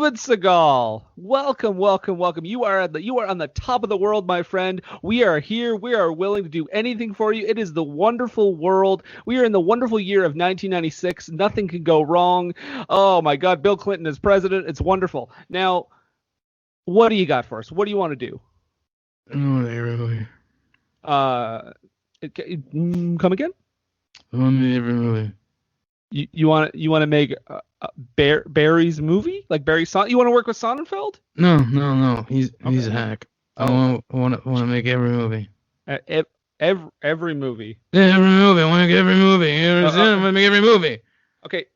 Steven Seagal, welcome, welcome, welcome. You are on the top of the world, my friend. We are here. We are willing to do anything for you. It is the wonderful world. We are in the wonderful year of 1996. Nothing can go wrong. Oh my God, Bill Clinton is president. It's wonderful. Now, what do you got for us? What do you want to do? Oh, they really. Uh, Come again? On every movie. You want to make Barry's movie like Barry Son? You want to work with Sonnenfeld? No. He's Okay. a hack. Oh, I want to make every movie. every movie. Yeah, every movie. I want to make every movie. I want to make every movie. Okay.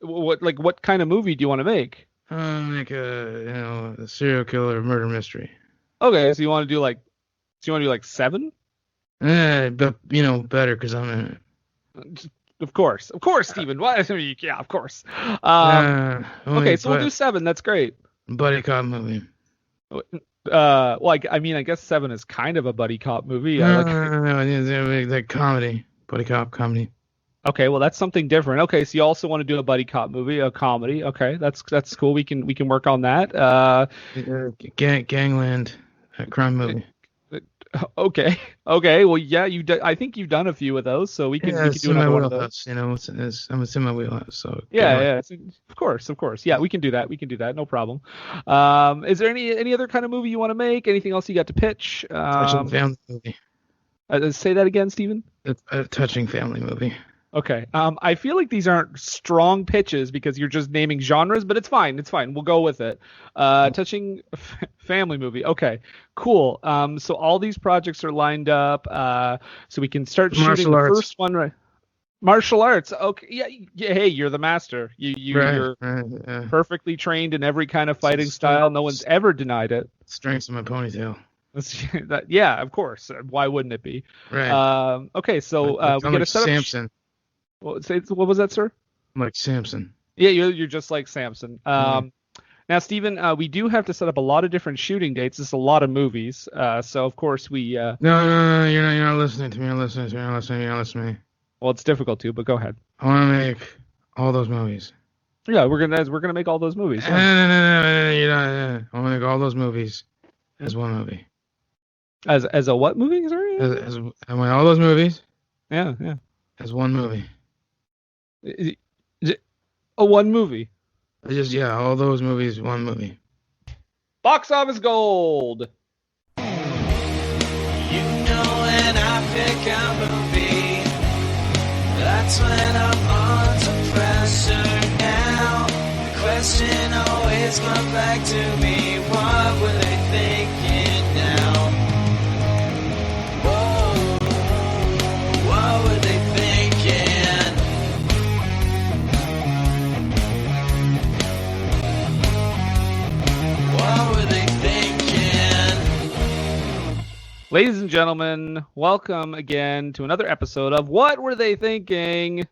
What kind of movie do you want to make? I want to make a serial killer murder mystery. Okay, so you want to do like Seven? But better because I'm in it. Of course, Steven. What? Yeah, of course. Okay, so we'll do Seven. That's great. Buddy cop movie. I guess Seven is kind of a buddy cop movie. No, like comedy. Buddy cop comedy. Okay, well that's something different. Okay, so you also want to do a buddy cop movie, a comedy. Okay, that's cool. We can work on that. Gangland, crime movie. Okay. Well, yeah, I think you've done a few of those, so we can do another one of those. It's in my wheelhouse. So yeah. Of course. Yeah, we can do that. No problem. Is there any other kind of movie you want to make? Anything else you got to pitch? Touching family movie. Say that again, Steven? A touching family movie. Okay. I feel like these aren't strong pitches because you're just naming genres, but it's fine. We'll go with it. Touching family movie. Okay. Cool. So all these projects are lined up. So we can start shooting the first one, right? Martial arts. Okay. Yeah. Hey, you're the master. You're perfectly trained in every kind of fighting style. No one's ever denied it. Strengths in my ponytail. Yeah, of course. Why wouldn't it be? Right. Okay. So we get a setup. Samson. What was that, sir? I'm like Samson. Yeah, you're just like Samson. Now, Steven, we do have to set up a lot of different shooting dates. It's a lot of movies. So of course we. No, you're not listening to me. You're not listening to me. Well, it's difficult to, but go ahead. I want to make all those movies. Yeah, we're gonna make all those movies. Yeah. No, you're not. I want to make all those movies as one movie. As a what movie? Sorry. I want all those movies. Yeah. As one movie. Is it a one movie? All those movies, one movie. Box office gold. You know when I pick a movie, that's when I'm under pressure now. The question always comes back to me, what were they thinking now? Whoa, what were they thinking? What were they thinking? Ladies and gentlemen, welcome again to another episode of What Were They Thinking?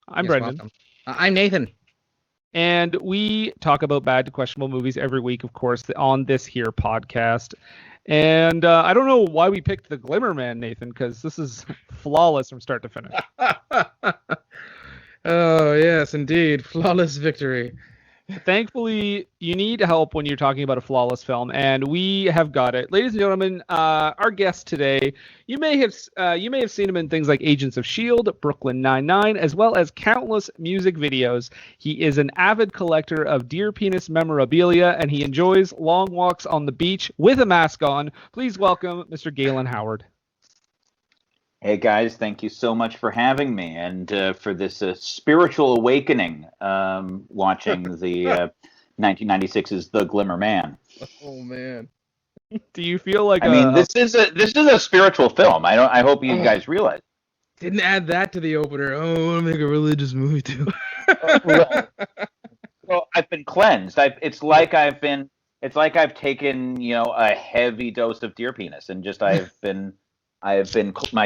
I'm Brendan. Welcome. I'm Nathan. And we talk about bad to questionable movies every week, of course, on this here podcast. And I don't know why we picked The Glimmer Man, Nathan, because this is flawless from start to finish. Oh, yes, indeed. Flawless victory. Thankfully, you need help when you're talking about a flawless film, and we have got it. Ladies and gentlemen, our guest today, you may have seen him in things like Agents of S.H.I.E.L.D., Brooklyn Nine-Nine, as well as countless music videos. He is an avid collector of deer penis memorabilia, and he enjoys long walks on the beach with a mask on. Please welcome Mr. Galen Howard. Hey guys, thank you so much for having me and for this spiritual awakening watching the 1996's The Glimmer Man. Oh man. Do you feel like this is a spiritual film. I hope you guys realize. Didn't add that to the opener. Oh, I want to make a religious movie too. Well, I've been cleansed. It's like I've taken, a heavy dose of deer penis and just my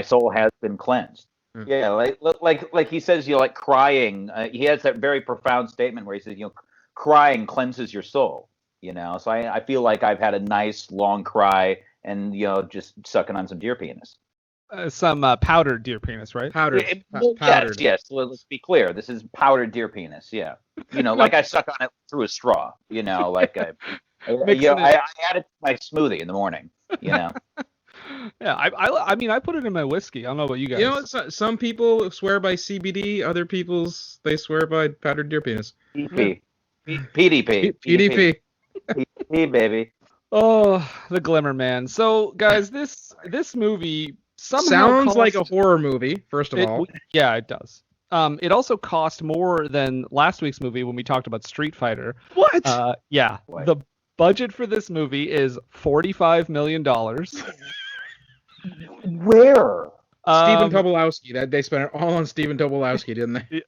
soul has been cleansed. Yeah, like he says, like crying. He has that very profound statement where he says, crying cleanses your soul. So I feel like I've had a nice long cry and just sucking on some deer penis. some powdered deer penis, right? Powdered. Well, powdered. yes. Let's be clear. This is powdered deer penis. Yeah. Like I suck on it through a straw. Like I add it to my smoothie in the morning. Yeah, I mean, I put it in my whiskey. I don't know about you guys. You know, some people swear by CBD. Other people's they swear by powdered deer penis. PDP. PDP. PDP. PDP, baby. Oh, the Glimmer Man. So, guys, this movie somehow Sounds like a horror movie. First of all, yeah, it does. It also cost more than last week's movie when we talked about Street Fighter. What? Yeah. What? The budget for this movie is $45 million. Where? Stephen Tobolowsky. That they spent it all on Stephen Tobolowsky, didn't they?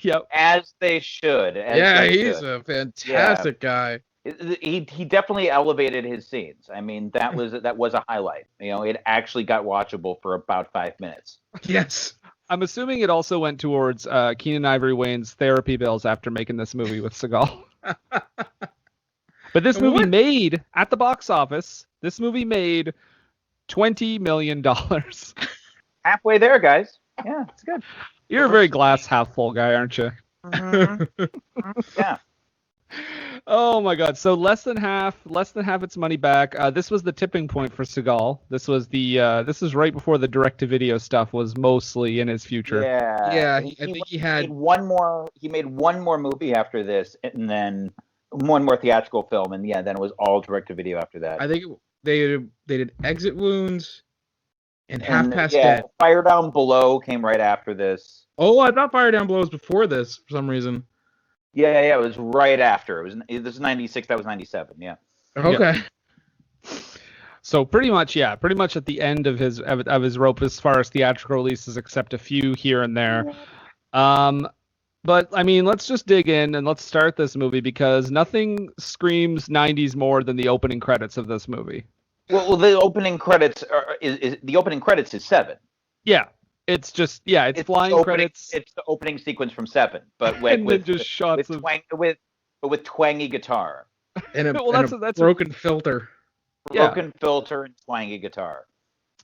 Yep. As they should. He's a fantastic guy. He definitely elevated his scenes. I mean, that was a highlight. It actually got watchable for about 5 minutes. Yes. I'm assuming it also went towards Keenen Ivory Wayne's therapy bills after making this movie with Seagal. But this movie made, at the box office, $20 million. Halfway there, guys. Yeah, it's good. You're a very glass half full guy, aren't you? Yeah. Oh my God! So less than half its money back. This was the tipping point for Seagal. This was right before the direct-to-video stuff was mostly in his future. Yeah. I think he had one more. He made one more movie after this, and then one more theatrical film, and then it was all direct-to-video after that. I think they did Exit Wounds and Half Past Dead. Fire Down Below came right after this. Oh, I thought Fire Down Below was before this for some reason. Yeah, it was right after. This is 96. That was 97. Yeah. Okay. Yeah. So pretty much at the end of his rope as far as theatrical releases, except a few here and there. But I mean, let's just dig in and let's start this movie because nothing screams 90s more than the opening credits of this movie. Well, the opening credits is 7. Yeah. It's just it's flying credits. It's the opening sequence from 7, but with just shots with twangy guitar. And a, that's a broken filter. Broken filter and twangy guitar.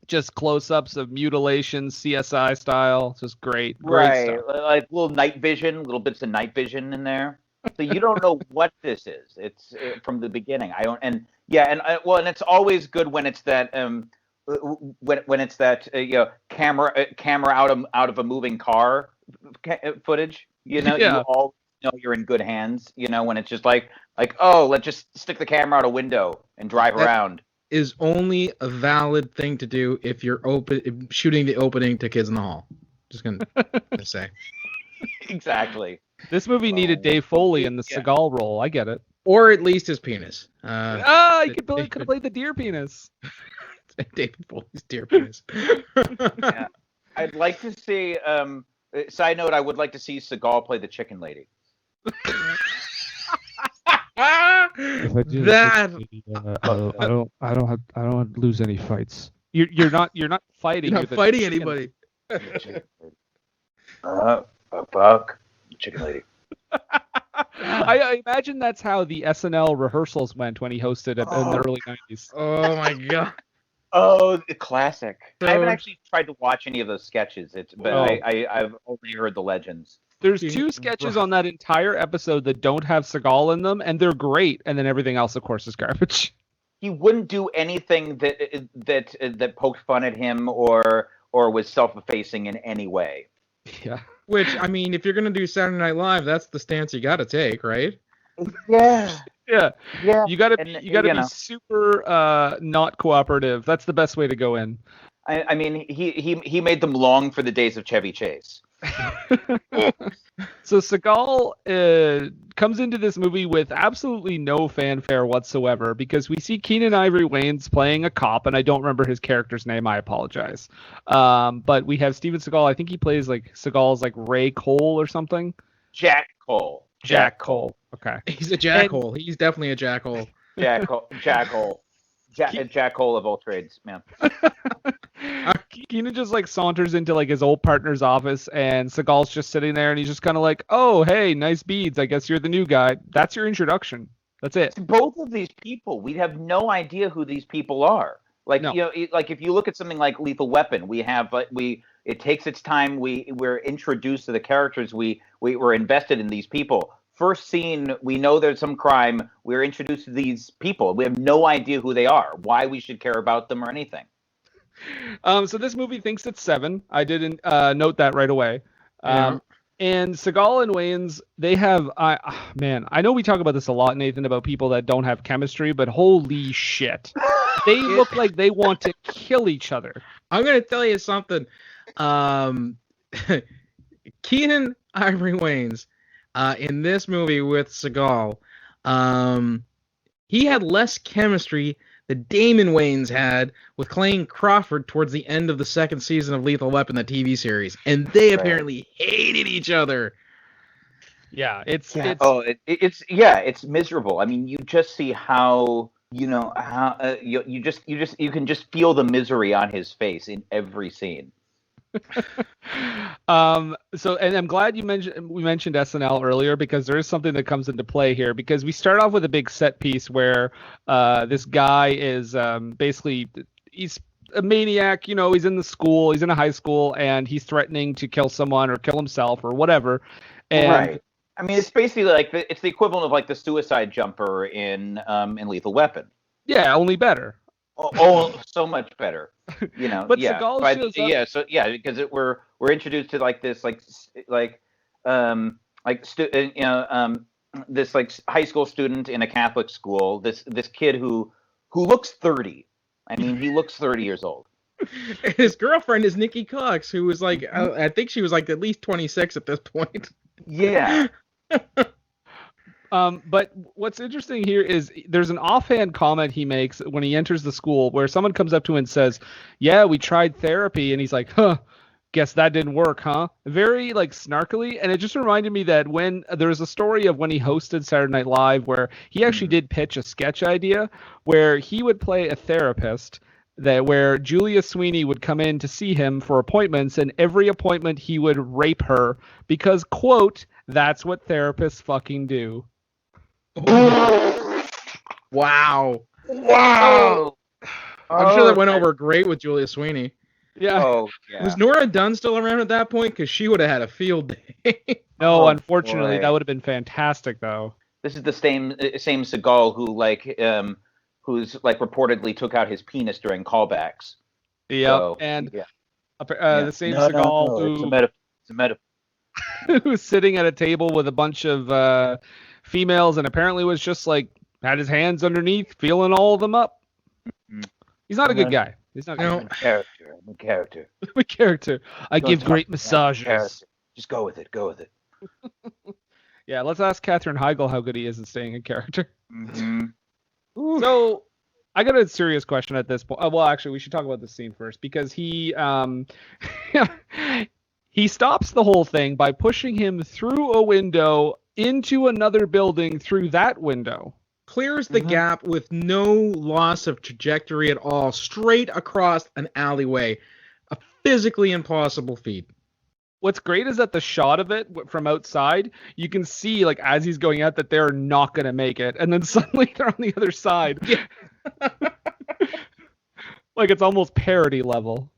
Just close-ups of mutilation, CSI style. Just great Right, stuff. like little bits of night vision in there. So you don't know what this is. It's from the beginning. And it's always good when it's that when it's that camera out of a moving car footage. You all know you're in good hands. When it's just like let's just stick the camera out a window and drive around. Is only a valid thing to do if you're shooting the opening to Kids in the Hall. Just gonna say. Exactly. This movie needed Dave Foley in the Seagal role. I get it. Or at least his penis. He could have played the deer penis. David Foley's deer penis. Yeah. I'd like to see. Side note: I would like to see Seagal play the chicken lady. If I do I don't lose any fights. You're not fighting. You're not fighting anybody. Fuck, chicken lady. I imagine that's how the SNL rehearsals went when he hosted it in the early 90s. Oh my God. Oh, classic. So, I haven't actually tried to watch any of those sketches. I've only heard the legends. There's 2 sketches on that entire episode that don't have Seagal in them, and they're great. And then everything else, of course, is garbage. He wouldn't do anything that poked fun at him or was self-effacing in any way. Yeah. Which, I mean, if you're gonna do Saturday Night Live, that's the stance you got to take, right? Yeah. Yeah. Yeah. You gotta be super not cooperative. That's the best way to go in. I mean, he made them long for the days of Chevy Chase. So Seagal comes into this movie with absolutely no fanfare whatsoever because we see Keenen Ivory Wayans playing a cop, and I don't remember his character's name. I apologize. But we have Steven Seagal. I think he plays Seagal's Ray Cole or something. Jack Cole. Jack Cole. Okay. He's a jackhole. He's definitely a jackhole. Jack Cole. Jack Cole of all trades, man. Keenen just saunters into his old partner's office, and Seagal's just sitting there, and he's just kind of oh, hey, nice beads. I guess you're the new guy. That's your introduction. That's it. Both of these people, we have no idea who these people are. Like No. like if you look at something like Lethal Weapon, we have it takes its time. We're introduced to the characters. We're invested in these people. First scene, we know there's some crime. We're introduced to these people. We have no idea who they are, why we should care about them or anything. So this movie thinks it's 7. I didn't note that right away. Yeah. And Seagal and Wayans, they have, man, I know we talk about this a lot, Nathan, about people that don't have chemistry, but holy shit. They look like they want to kill each other. I'm gonna tell you something. Keenan Ivory Wayans, in this movie with Seagal, he had less chemistry that Damon Wayans had with Clayne Crawford towards the end of the second season of Lethal Weapon, the TV series, and they apparently hated each other. Yeah, it's it's miserable. I mean, you just see how how you can just feel the misery on his face in every scene. So, and I'm glad we mentioned SNL earlier, because there is something that comes into play here, because we start off with a big set piece where this guy is basically, he's a maniac, he's in the school, he's in a high school, and he's threatening to kill someone or kill himself or whatever. And right. I mean, it's basically like it's the equivalent of like the suicide jumper in Lethal Weapon. Yeah, only better. Oh, so much better. But Seagal shows up. Because we're introduced to like this this like high school student in a Catholic school. This kid who looks 30. I mean, he looks 30 years old. His girlfriend is Nikki Cox, who was like, I think she was like at least 26 at this point. Yeah. But what's interesting here is there's an offhand comment he makes when he enters the school where someone comes up to him and says, "Yeah, we tried therapy," and he's like, "Huh, guess that didn't work, huh?" Very like snarkily, and it just reminded me that when there's a story of when he hosted Saturday Night Live where he actually did pitch a sketch idea where he would play a therapist where Julia Sweeney would come in to see him for appointments, and every appointment he would rape her because, quote, "That's what therapists fucking do." Wow. Wow. I'm sure that went over great with Julia Sweeney. Yeah. Oh, yeah. Was Nora Dunn still around at that point? Because she would have had a field day. No, Oh, unfortunately, boy. that would have been fantastic, though. This is the same Seagal who's like reportedly took out his penis during callbacks. Yep. So, And yeah. the same Seagal It's a metaphor. who's sitting at a table with a bunch of females and apparently was just like had his hands underneath, feeling all of them up. Mhm. He's not a good guy. He's not a No. good I'm a character. guy. Character. I Don't give talk great about massages. character. Just go with it. Go with it. Yeah, let's ask Katherine Heigl how good he is at staying in character. Mm-hmm. So I got a serious question at this point. Well, actually, we should talk about the scene first because he he stops the whole thing by pushing him through a window into another building through that window. Clears the gap with no loss of trajectory at all, straight across an alleyway. A physically impossible feat. What's great is that the shot of it from outside, you can see like as he's going out that they're not going to make it. And then suddenly they're on the other side. Yeah. Like it's almost parody level.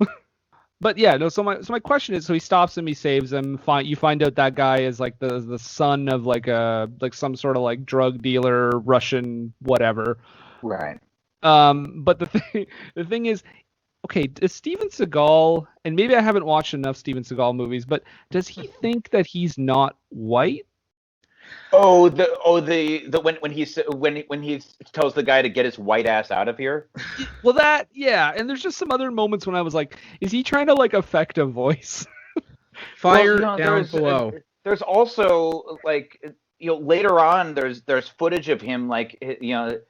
But yeah, no. So my question is, so he stops him, he saves him. You find out that guy is like the son of like some sort of like drug dealer, Russian, whatever. Right. But the thing is, okay, does Steven Seagal, and maybe I haven't watched enough Steven Seagal movies, but does he think that he's not white? When he tells the guy to get his white ass out of here. Well, yeah. And there's just some other moments when I was like, is he trying to like affect a voice? Fire Well, down below. There's also like later on there's footage of him like later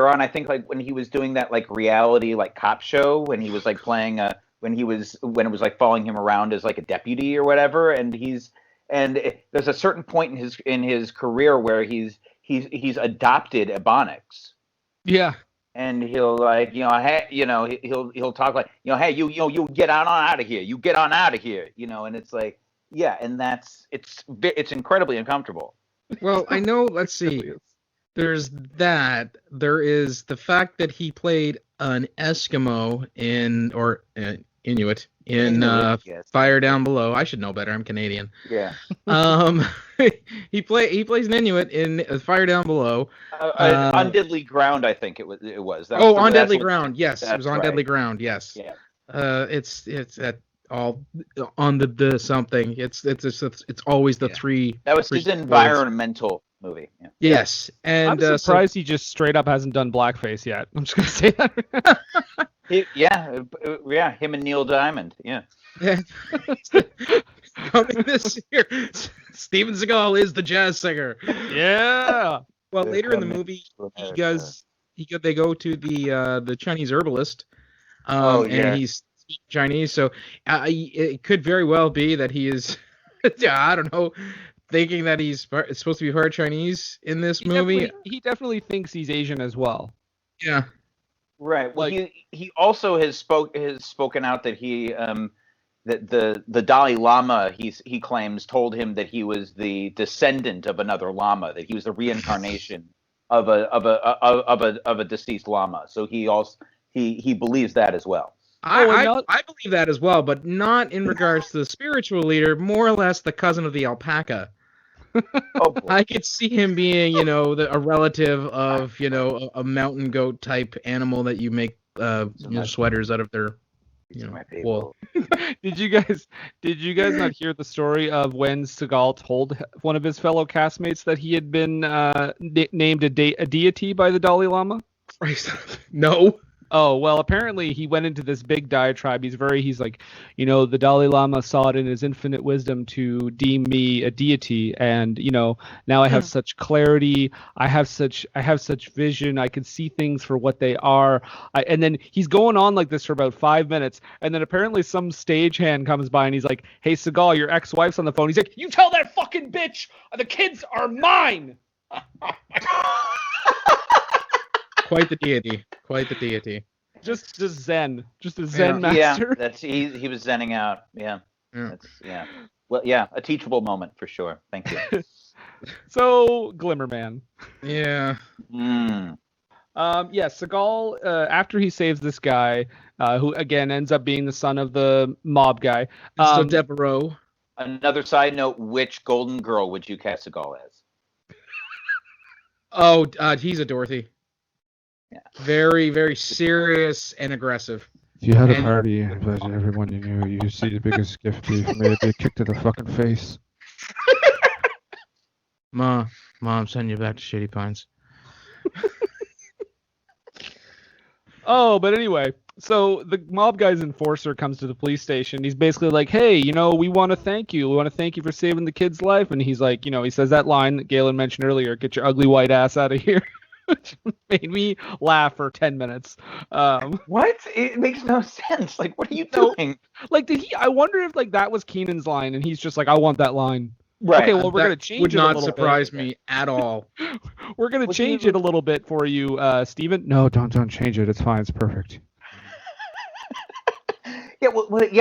on I think like when he was doing that like reality like cop show when he was like playing when it was like following him around as like a deputy or whatever, and there's a certain point in his career where he's adopted Ebonics. Yeah. And he'll like he'll talk like hey you get on out of here, you get on out of here, and it's like yeah, and it's incredibly uncomfortable. Well, I know. Let's see. there's that. There is the fact that he played an Eskimo Inuit in Yes. Fire Down Below. I should know better. I'm Canadian. Yeah. Um, he plays an Inuit in Fire Down Below. On Deadly Ground, I think it was. That's Oh, the- on that's Deadly what- Ground. Yes, it that's was on right. Deadly Ground. Yes. Yeah. It's at all on the something. It's always the Yeah. three. That was three his words. environmental movie. Yeah. Yes, and I'm surprised he just straight up hasn't done blackface yet. I'm just gonna say that. Yeah, him and Neil Diamond. Yeah. Coming this year, Steven Seagal is the jazz singer. Yeah. Well, They're later in the coming movie, to he America. goes. They go to the Chinese herbalist, Oh, yeah. and he's Chinese. So it could very well be that he is. Yeah, I don't know. Thinking that he's supposed to be part Chinese in this movie. He definitely thinks he's Asian as well. Yeah. Right. Well, Like- he also has spoken out that he that the Dalai Lama he claims told him that he was the descendant of another lama, that he was the reincarnation of a deceased lama. So he believes that as well. I and believe that as well, but not in regards to the spiritual leader, more or less the cousin of the alpaca. Oh, boy. I could see him being, a relative of, a mountain goat type animal that you make sweaters out of their, My wool. Did you guys not hear the story of when Seagal told one of his fellow castmates that he had been named a deity by the Dalai Lama? No. Oh, well, apparently he went into this big diatribe. He's like, the Dalai Lama saw it in his infinite wisdom to deem me a deity. And, now I have such clarity. I have such vision. I can see things for what they are. And then he's going on like this for about 5 minutes. And then apparently some stagehand comes by and he's like, hey, Seagal, your ex-wife's on the phone. He's like, you tell that fucking bitch the kids are mine. Quite the deity. Quite the deity. Just Zen. Just a Zen Yeah, master. that's he was zenning out. Yeah. Yeah. Well, yeah, a teachable moment for sure. Thank you. So, Glimmerman. Yeah. Mm. Yeah, Seagal, after he saves this guy, who again ends up being the son of the mob guy. So Devereaux. Another side note: which Golden Girl would you cast Seagal as? Oh, he's a Dorothy. Yeah. Very, very serious and aggressive. If you had a And- party and invited everyone you knew, you see the biggest gift be for me to be a kick to the fucking face. Mom, send you back to Shady Pines. Oh, but anyway, so the mob guy's enforcer comes to the police station. He's basically like, hey, we want to thank you. We want to thank you for saving the kid's life. And he's like, he says that line that Galen mentioned earlier, get your ugly white ass out of here. Which made me laugh for 10 minutes. What? It makes no sense. Like, what are you No. doing? Like, I wonder if like that was Keenan's line and he's just like, I want that line. Right. Okay, well, we're That going to change would it a not little surprise bit. me at all. We're going to Would change you- it a little bit for you, Steven. No, don't change it. It's fine. It's perfect. Yeah.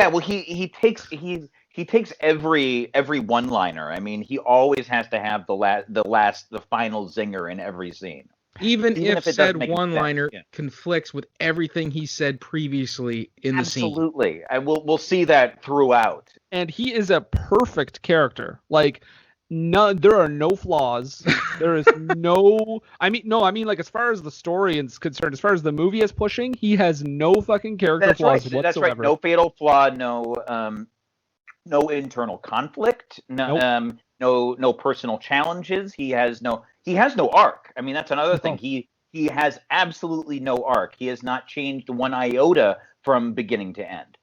Well. He takes every one-liner. I mean, he always has to have the final zinger in every scene. Even Even if if it doesn't said make sense, one-liner yeah. conflicts with everything he said previously in the scene. Absolutely. We'll see that throughout. And he is a perfect character. Like, there are no flaws. There is no. I mean, like as far as the story is concerned, as far as the movie is pushing, he has no fucking character That's flaws right. whatsoever. That's right. No fatal flaw. No internal conflict. No. No personal challenges. He has no arc. I mean, that's another thing. He has absolutely no arc. He has not changed one iota from beginning to end.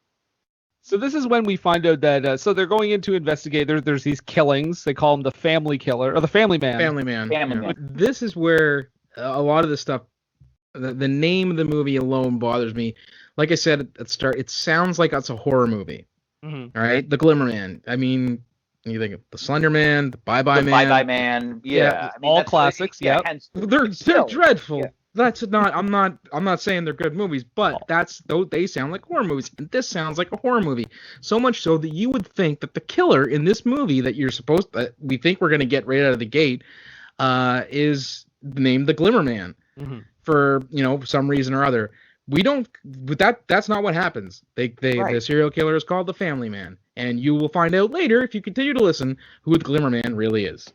So this is when we find out that so they're going in to investigate. There's these killings. They call him the family killer or the family man. Family Man. Family Yeah. Man. This is where a lot of the stuff, the name of the movie alone bothers me. Like I said at the start, it sounds like it's a horror movie. Mhm. All right, the Glimmer Man. I mean, you think of the Slender Man, the Bye Bye The Man. Bye Bye Man. Yeah. Yeah, all that's- classics, yep. hence- They're still, dreadful. yeah. That's not. I'm not saying they're good movies, but they sound like horror movies, and this sounds like a horror movie. So much so that you would think that the killer in this movie that we think we're going to get right out of the gate, is named the Glimmer Man Mhm. for some reason or other. We don't, but that's not what happens. The Right. serial killer is called the Family Man, and you will find out later if you continue to listen who the Glimmer Man really is.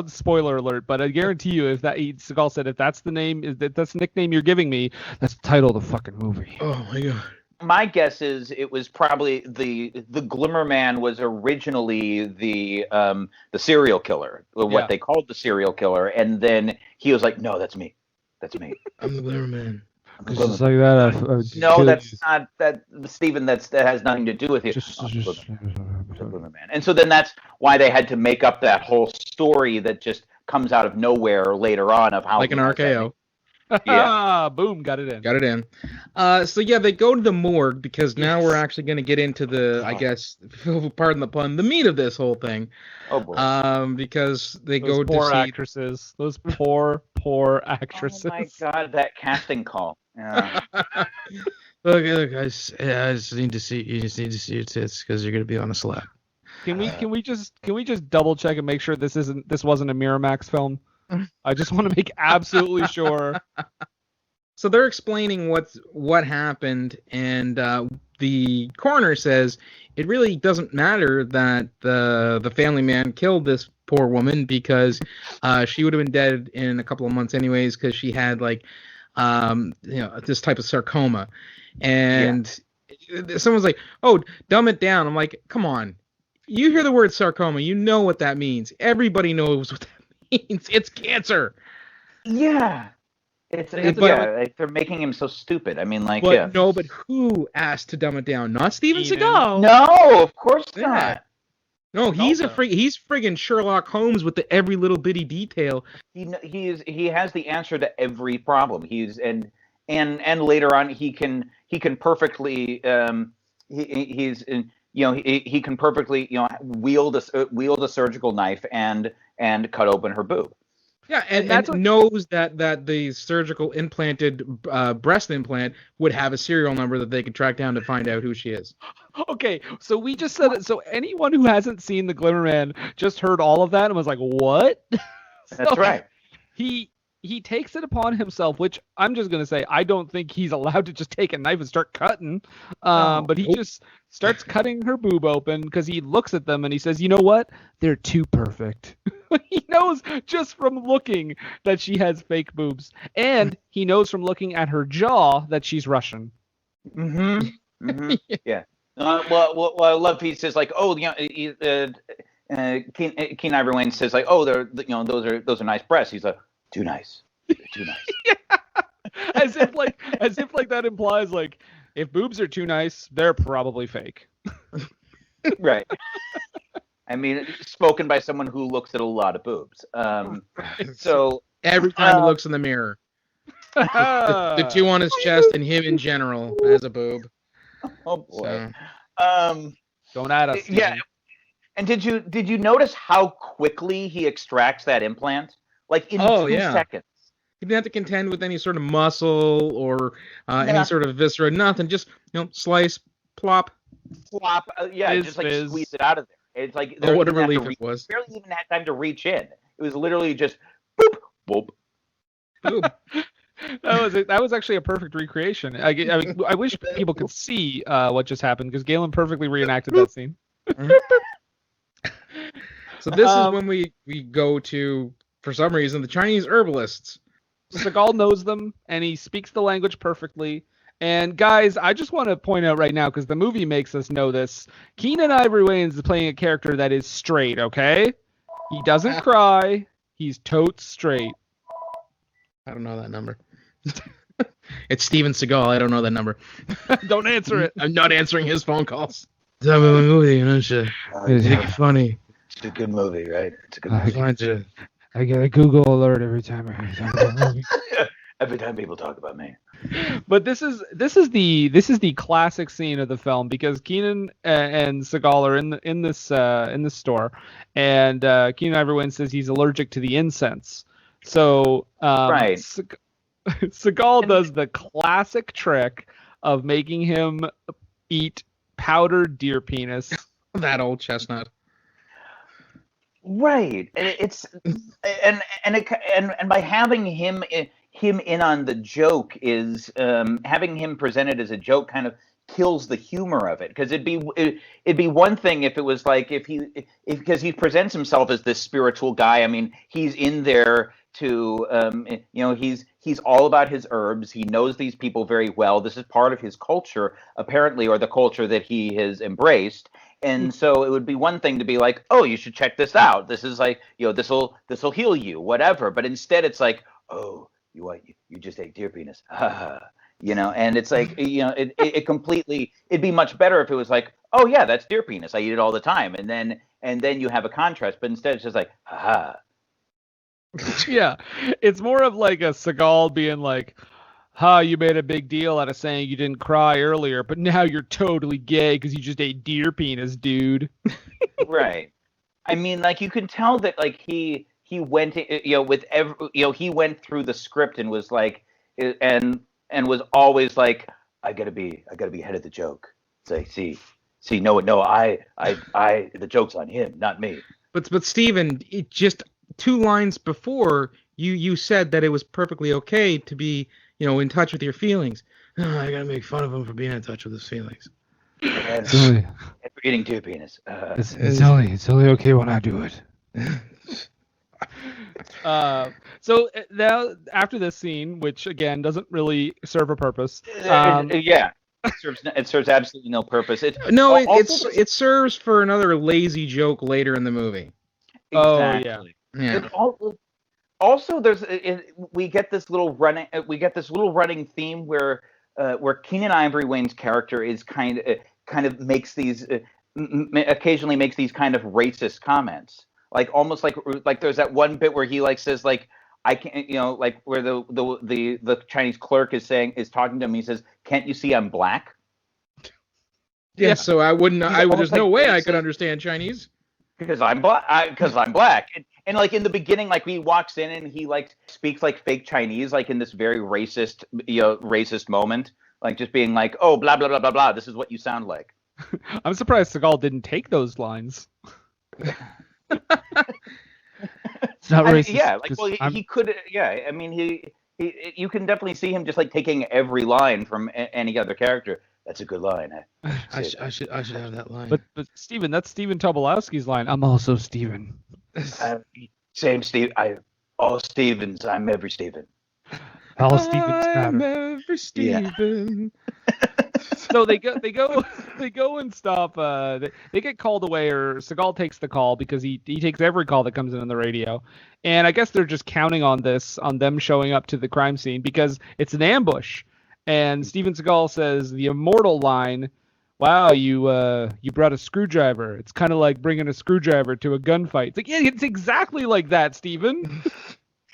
Spoiler alert, but I guarantee you, if Seagal said, if that's the name, that's the nickname you're giving me, that's the title of the fucking movie. Oh my god. My guess is it was probably the Glimmer Man was originally the serial killer, or what Yeah. they called the serial killer, and then he was like, "No, that's me, that's me." I'm the Glimmer Man. I'm the It's Glimmer just Man." like that. No, that's not that, Stephen. That has nothing to do with it. Just, I'm the just. Glimmer Man. And so then that's why they had to make up that whole story that just comes out of nowhere later on of how Like an he has that- RKO. Yeah. Boom, got it in. Got it in. So yeah, they go to the morgue because now we're actually going to get into the, I guess, pardon the pun, the meat of this whole thing. Oh boy. Because they Those go poor to see. actresses. Those poor actresses. Oh my god, that casting call. Yeah. Look, I just need to see. You just need to see your tits because you're going to be on a slab. Can we just double check and make sure this wasn't a Miramax film? I just want to make absolutely sure. So they're explaining what happened, and the coroner says it really doesn't matter that the Family Man killed this poor woman because she would have been dead in a couple of months anyways because she had this type of sarcoma, and someone's like, "Oh, dumb it down." I'm like, "Come on, you hear the word sarcoma, you know what that means. Everybody knows what that means. It's cancer." Yeah. It's But- like they're making him so stupid. I mean, like, But yeah. no, but who asked to dumb it down? Not Steven Steven. Seagal. No, of course Yeah. not. No, he's Also- he's friggin' Sherlock Holmes with every little bitty detail. He has the answer to every problem. And later on he can perfectly he can perfectly wield a surgical knife and cut open her boob. Yeah, and that's and what- knows that the surgical implanted breast implant would have a serial number that they could track down to find out who she is. Okay, so we just said it. So anyone who hasn't seen the Glimmer Man just heard all of that and was like, "What?" That's right. He takes it upon himself, which I'm just gonna say I don't think he's allowed to just take a knife and start cutting. But he Nope. just starts cutting her boob open because he looks at them and he says, "You know what? They're too perfect." He knows just from looking that she has fake boobs, and he knows from looking at her jaw that she's Russian. Mm-hmm. Mm-hmm. Yeah. Well, I love he says like, oh, Keen Ivory Wayne says like, oh, those are nice breasts. He's like, too nice. They're too nice. as if that implies like if boobs are too nice, they're probably fake. Right. I mean, spoken by someone who looks at a lot of boobs. So Every time he looks in the mirror, the two on his chest and him in general as a boob. oh boy. So, Don't add us. Yeah. Steven. And did you notice how quickly he extracts that implant? Like in 2 yeah. seconds. he didn't have to contend with any sort of muscle or Yeah. any sort of viscera, nothing. Just slice, plop. Flop. Yeah, Fizz, just like fizz. squeeze it out of there. It's like Oh, what a they didn't have to relief it was. barely even had time to reach in. It was literally just boop, boop. Boom. That was actually a perfect recreation. I wish people could see what just happened because Galen perfectly reenacted that scene. So this is Um, when we go to, for some reason, the Chinese herbalists. Seagal knows them and he speaks the language perfectly. And guys, I just want to point out right now because the movie makes us know this. Keenan Ivory Wayans is playing a character that is straight. Okay, he doesn't cry. He's totes straight. I don't know that number. It's Steven Seagal. I don't know that number. Don't answer it. I'm not answering his phone calls. Tell me what movie, you know, shit. It's funny. It's a good movie, right? It's a good I movie. I get a Google alert every time I hear something. Every time people talk about me. But this is the classic scene of the film because Keenan and Seagal are in this store, and Keenan Ivory Wayans says he's allergic to the incense. So Right. Seagal does the classic trick of making him eat powdered deer penis. That old chestnut. Right. It's and by having him in on the joke is having him presented as a joke kind of kills the humor of it, because it'd be one thing if it was like if because he presents himself as this spiritual guy. I mean, he's in there to he's all about his herbs. He knows these people very well. This is part of his culture apparently, or the culture that he has embraced. And so it would be one thing to be like, oh, you should check this out. This is like, this'll heal you, whatever. But instead it's like, oh, you just ate deer penis. And it's like, it completely, it'd be much better if it was like, oh yeah, that's deer penis. I eat it all the time. And then you have a contrast, but instead it's just like, ha. Yeah, it's more of like a Seagal being like, you made a big deal out of saying you didn't cry earlier, but now you're totally gay because you just ate deer penis, dude. Right. I mean, like, you can tell that, like, he went, with he went through the script and was like, and was always like, I gotta be head of the joke. It's like, see, no, the joke's on him, not me. But Steven, it just 2 lines before you said that it was perfectly okay to be, in touch with your feelings. Oh, I gotta make fun of him for being in touch with his feelings. And Silly. for eating deer penis. It's only okay when I do it. So now after this scene, which again doesn't really serve a purpose. Yeah. It serves absolutely no purpose. It serves for another lazy joke later in the movie. Exactly. Oh yeah. Yeah. Also, we get this little running theme where Keenan Ivory Wayne's character is kind of makes these occasionally makes these kind of racist comments, like almost like there's that one bit where he like says like, I can't, like where the Chinese clerk is talking to him. He says, "Can't you see I'm black?" Yeah. So there's no way I could racist. understand Chinese. Because I'm black. And like in the beginning, like he walks in and he like speaks like fake Chinese, like in this very racist moment, like just being like, oh, blah blah blah blah blah. This is what you sound like. I'm surprised Seagal didn't take those lines. It's not racist. Yeah, like, well, he could. Yeah, I mean, he you can definitely see him just like taking every line from any other character. That's a good line. I should have that line. But Steven, that's Steven Tobolowsky's line. I'm also Steven. Same Steve. All Stevens. I'm every Steven. All Stevens I'm matter. every Steven. So they go and stop. They get called away, or Seagal takes the call because he takes every call that comes in on the radio, and I guess they're just counting on them showing up to the crime scene because it's an ambush. And Steven Seagal says the immortal line, "Wow, you brought a screwdriver. It's kind of like bringing a screwdriver to a gunfight." It's like, yeah, it's exactly like that, Steven.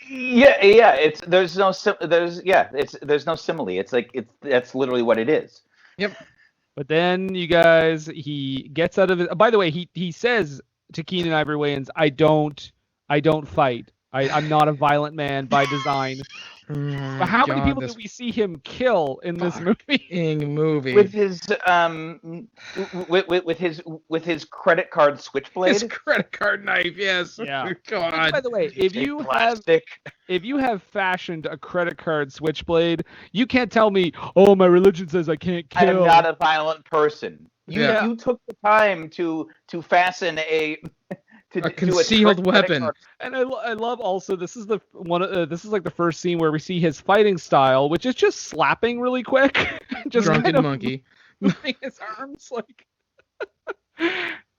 Yeah. There's no simile. It's like that's literally what it is. Yep. But then you guys, he gets out of it. By the way, he says to Keenan Ivory Wayans, I don't fight. I'm not a violent man by design. But how many people do we see him kill in this movie? With his with his credit card switchblade? His credit card knife, yes. Yeah. God. By the way, if you have fashioned a credit card switchblade, you can't tell me, oh, my religion says I can't kill. I am not a violent person. Yeah. You took the time to fasten a concealed weapon. And I love also this is the one this is like the first scene where we see his fighting style, which is just slapping really quick, just Drunken kind of monkey moving his arms like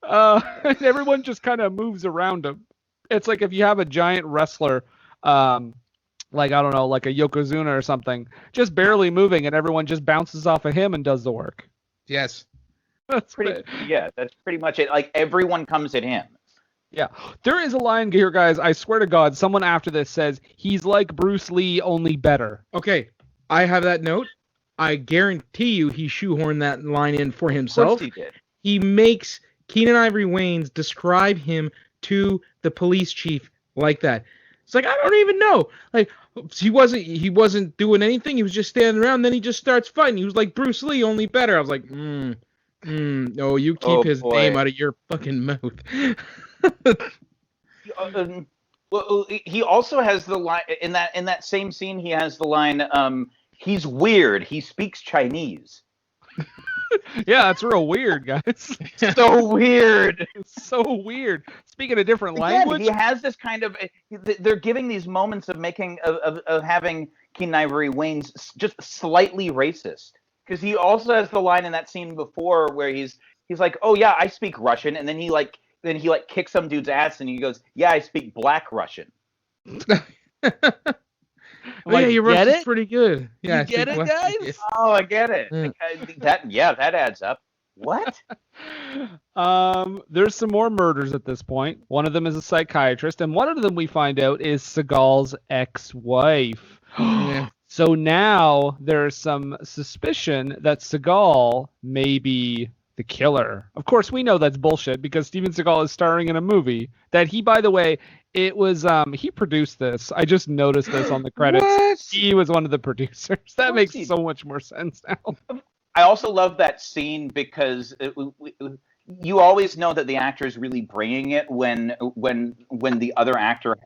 and everyone just kind of moves around him. It's like if you have a giant wrestler like I don't know, like a Yokozuna or something, just barely moving and everyone just bounces off of him and does the work. Yes. That's that's pretty much it. Like everyone comes at him. Yeah, there is a line here, guys. I swear to God, someone after this says he's like Bruce Lee, only better. Okay, I have that note. I guarantee you he shoehorned that line in for himself. Of course he did. He makes Keenan Ivory Wayans describe him to the police chief like that. It's like, I don't even know. Like, he wasn't doing anything. He was just standing around. Then he just starts fighting. He was like Bruce Lee, only better. I was like, no, you keep his name out of your fucking mouth. Well, he also has the line in that same scene. He has the line, "He's weird. He speaks Chinese." Yeah, that's real weird, guys. So weird. It's so weird. Speaking a different Again, language. he has this kind of. They're giving these moments of making of having Keenan Ivory Wayne's just slightly racist, because he also has the line in that scene before where he's like, "Oh yeah, I speak Russian," and then he kicks some dude's ass and he goes, "Yeah, I speak Black Russian." Yeah, your get Russian's it? pretty good. Yeah, You get it, guys? Oh, I get it. Yeah. That adds up. What? There's some more murders at this point. One of them is a psychiatrist, and one of them we find out is Seagal's ex-wife. Yeah. So now there's some suspicion that Seagal may be the killer. Of course, we know that's bullshit because Steven Seagal is starring in a movie that he, by the way, it was he produced this. I just noticed this on the credits. What? He was one of the producers. That course makes he- so much more sense now. I also love that scene because you always know that the actor is really bringing it when the other actor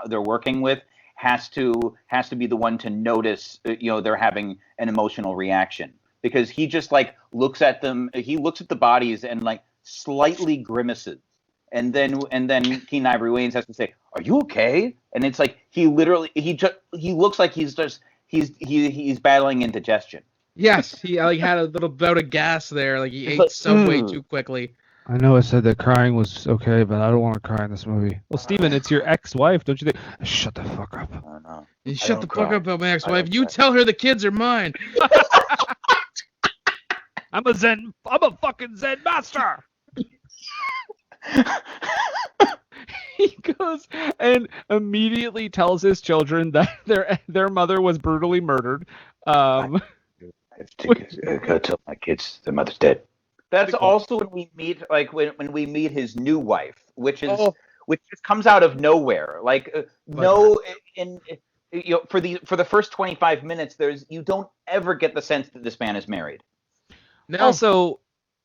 they're working with has to be the one to notice they're having an emotional reaction, because he just like looks at them, he looks at the bodies and like slightly grimaces, and then Keenan Ivory Wayans has to say, "Are you okay?" And it's like he looks like he's battling indigestion. Yes, he like had a little bout of gas there. Like he It's ate like, Subway too quickly. I know I said that crying was okay, but I don't want to cry in this movie. Well, Steven, it's your ex-wife, don't you think? Shut the fuck up. I don't know. You I shut the don't fuck cry. up about my I ex-wife. don't You cry. tell her the kids are mine. I'm a fucking Zen master. He goes and immediately tells his children that their mother was brutally murdered. I gotta tell my kids their mother's dead. That's also when we meet, like when we meet his new wife, which just comes out of nowhere. Like for the first 25 minutes, you don't ever get the sense that this man is married. No. Also,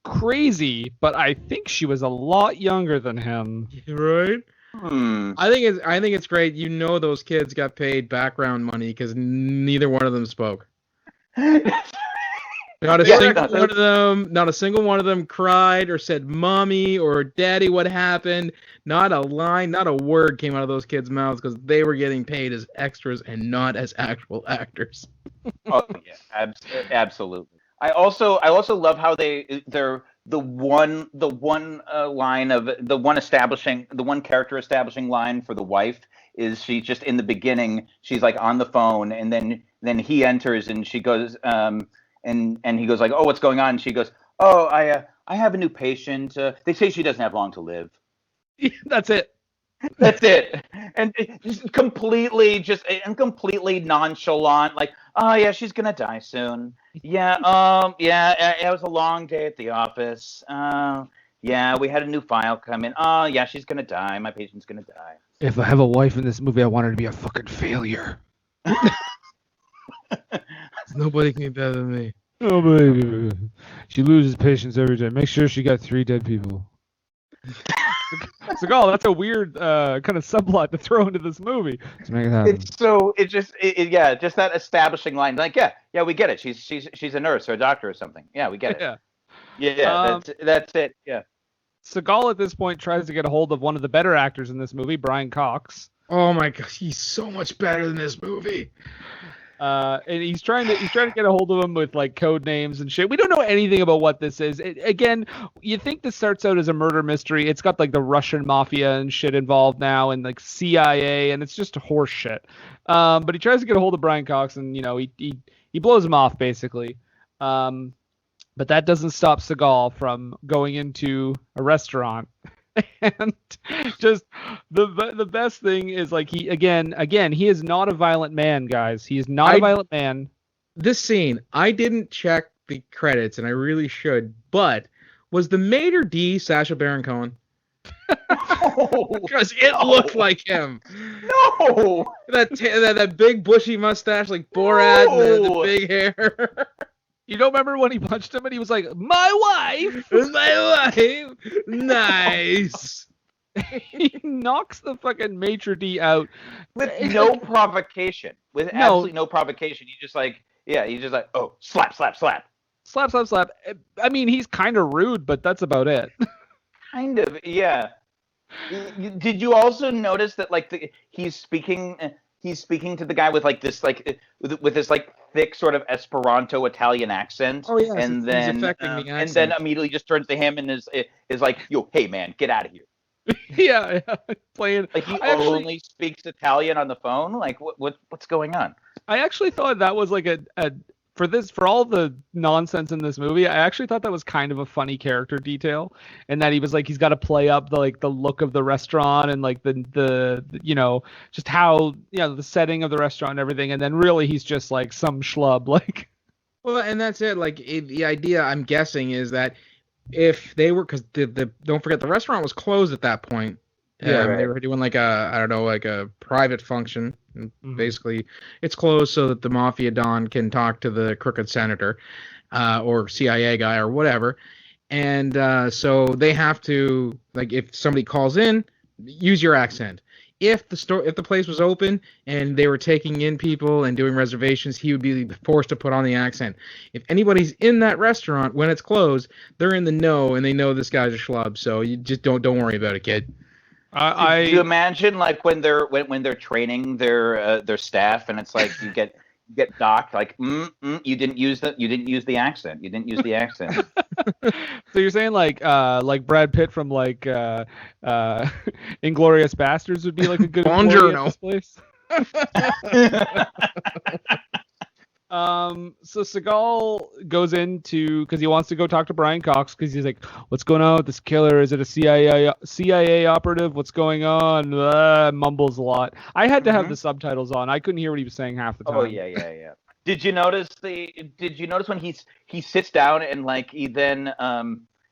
crazy, but I think she was a lot younger than him. Right? Hmm. I think it's great. You know those kids got paid background money because neither one of them spoke. Not a Yeah, single one of them cried or said "mommy" or "daddy," what happened. Not a line, not a word came out of those kids' mouths because they were getting paid as extras and not as actual actors. Oh yeah, absolutely. I also love how they're the one character establishing line for the wife is she just in the beginning, she's like on the phone, and then he enters and she goes and he goes like, "Oh, what's going on?" And she goes, "Oh, I have a new patient. They say she doesn't have long to live." That's it. That's it. And just completely nonchalant, like, "Oh yeah, she's gonna die soon. Yeah, it was a long day at the office. Yeah, we had a new file come in. Oh yeah, she's gonna die. My patient's gonna die." If I have a wife in this movie, I want her to be a fucking failure. Nobody can be better than me. Oh, baby. She loses patience every day. Make sure she got 3 dead people. Seagal, that's a weird kind of subplot to throw into this movie. Let's make it happen. Just that establishing line, like, yeah, we get it. She's a nurse or a doctor or something. Yeah, we get it. Yeah. That's it. Yeah. Seagal at this point tries to get a hold of one of the better actors in this movie, Brian Cox. Oh my god, he's so much better than this movie. And he's trying to get a hold of him with like code names and shit. We don't know anything about what this is. Again, you think this starts out as a murder mystery. It's got like the Russian mafia and shit involved now, and like CIA, and it's just horse shit. But he tries to get a hold of Brian Cox, and he blows him off basically. But that doesn't stop Seagal from going into a restaurant. And just the best thing is like he is not a violent man, guys. He is not a violent man. This scene, I didn't check the credits, and I really should. But was the maitre d' Sacha Baron Cohen? Because it looked like him. No. That big bushy mustache like Borat, and the big hair. You don't remember when he punched him and he was like, "My wife." My wife. Nice. he knocks the fucking maitre d' out. With no provocation. With No. absolutely no provocation. He's just like, oh, slap, slap, slap. Slap, slap, slap. I mean, he's kind of rude, but that's about it. Kind of, yeah. Did you also notice that like he's speaking to the guy with like this like with this like thick sort of Esperanto Italian accent? Oh, yes, and he's then affecting the and then accent. immediately just turns to him and is like, yo, hey man, get out of here. yeah, playing. Like he I actually- only speaks Italian on the phone. Like what's going on? I actually thought that was like a for all the nonsense in this movie, I actually thought that was kind of a funny character detail, and that he was like he's got to play up the look of the restaurant and like the just how the setting of the restaurant and everything, and then really he's just like some schlub like. Well, and that's it. Like the idea, I'm guessing, is that if they were, because the don't forget the restaurant was closed at that point. Yeah, right. They were doing like a private function. And Mhm. basically, it's closed so that the mafia don can talk to the crooked senator, or CIA guy or whatever. And so they have to, like, if somebody calls in, use your accent. If the place was open and they were taking in people and doing reservations, he would be forced to put on the accent. If anybody's in that restaurant when it's closed, they're in the know and they know this guy's a schlub. So you just don't worry about it, kid. Do you imagine like when they're training their staff and it's like you get docked like you didn't use the accent. You didn't use the accent. So you're saying like Brad Pitt from like Inglorious Bastards would be like a good employee at this place? So Seagal goes into, because he wants to go talk to Brian Cox, because he's like, what's going on with this killer? Is it a CIA operative? What's going on? Mumbles a lot. I had to have the subtitles on. I couldn't hear what he was saying half the time. Oh yeah. Did you notice when he sits down and like he then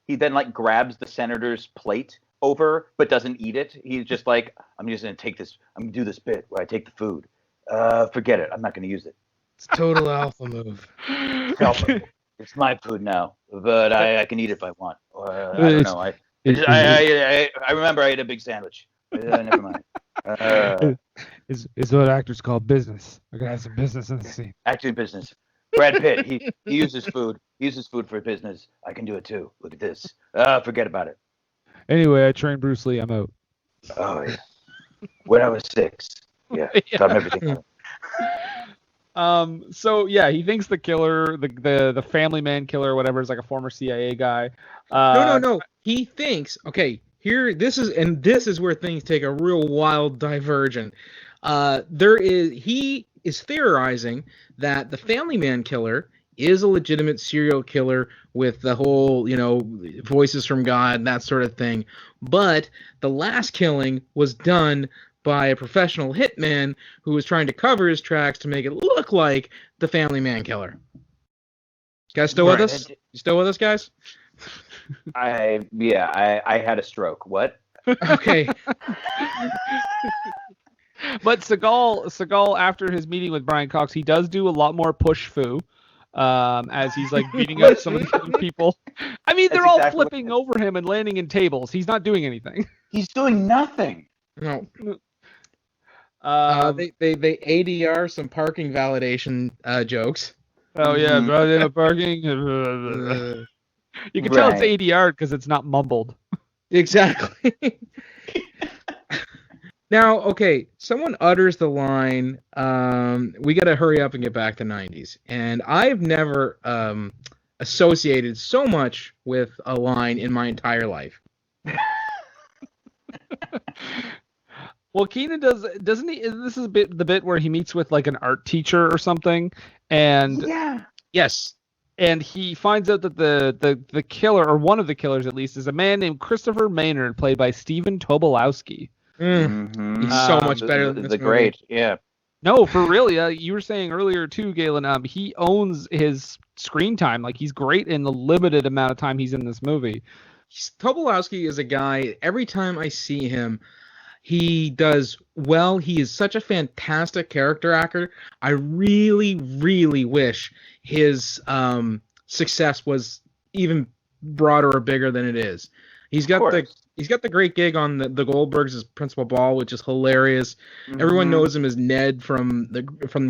like grabs the senator's plate over but doesn't eat it? He's just like, I'm just gonna take this. I'm gonna do this bit where I take the food. Forget it. I'm not gonna use it. It's total alpha move. It's my food now, but I can eat it if I want. I don't know. I remember I ate a big sandwich. Never mind. Is what actors call business. I gotta have some business in the scene. Actually, business. Brad Pitt. He uses food. He uses food for business. I can do it too. Look at this. Forget about it. Anyway, I trained Bruce Lee. I'm out. Oh yeah. When I was 6. Yeah. Taught him everything. So yeah, he thinks the killer, the family man killer or whatever, is like a former CIA guy. No. He thinks, okay, this is where things take a real wild diversion. He is theorizing that the family man killer is a legitimate serial killer with the whole, voices from God and that sort of thing. But the last killing was done by a professional hitman who was trying to cover his tracks to make it look like the family man killer. Guys still with us? You still with us, guys? I had a stroke. What? Okay. But Seagal, after his meeting with Brian Cox, he does do a lot more push foo, as he's like beating up some of the people. I mean, they're all flipping over him and landing in tables. He's not doing anything. He's doing nothing. No. They ADR some parking validation jokes. Oh yeah, brought in a parking. You can tell it's ADR because it's not mumbled. Exactly. Now, okay, someone utters the line, we got to hurry up and get back to 90s. And I've never associated so much with a line in my entire life. Well, Keenan doesn't he? This is the bit where he meets with like an art teacher or something, and Yes, and he finds out that the killer, or one of the killers at least, is a man named Christopher Maynard, played by Stephen Tobolowsky. He's so much better than this the movie. great. Yeah. No, for real. Yeah, you were saying earlier too, Galen. He owns his screen time. Like he's great in the limited amount of time he's in this movie. Tobolowsky is a guy, every time I see him, he does well. He is such a fantastic character actor. I really, really wish his success was even broader or bigger than it is. He's got He's got the great gig on the Goldbergs as Principal Ball, which is hilarious. Everyone Mhm. knows him as Ned from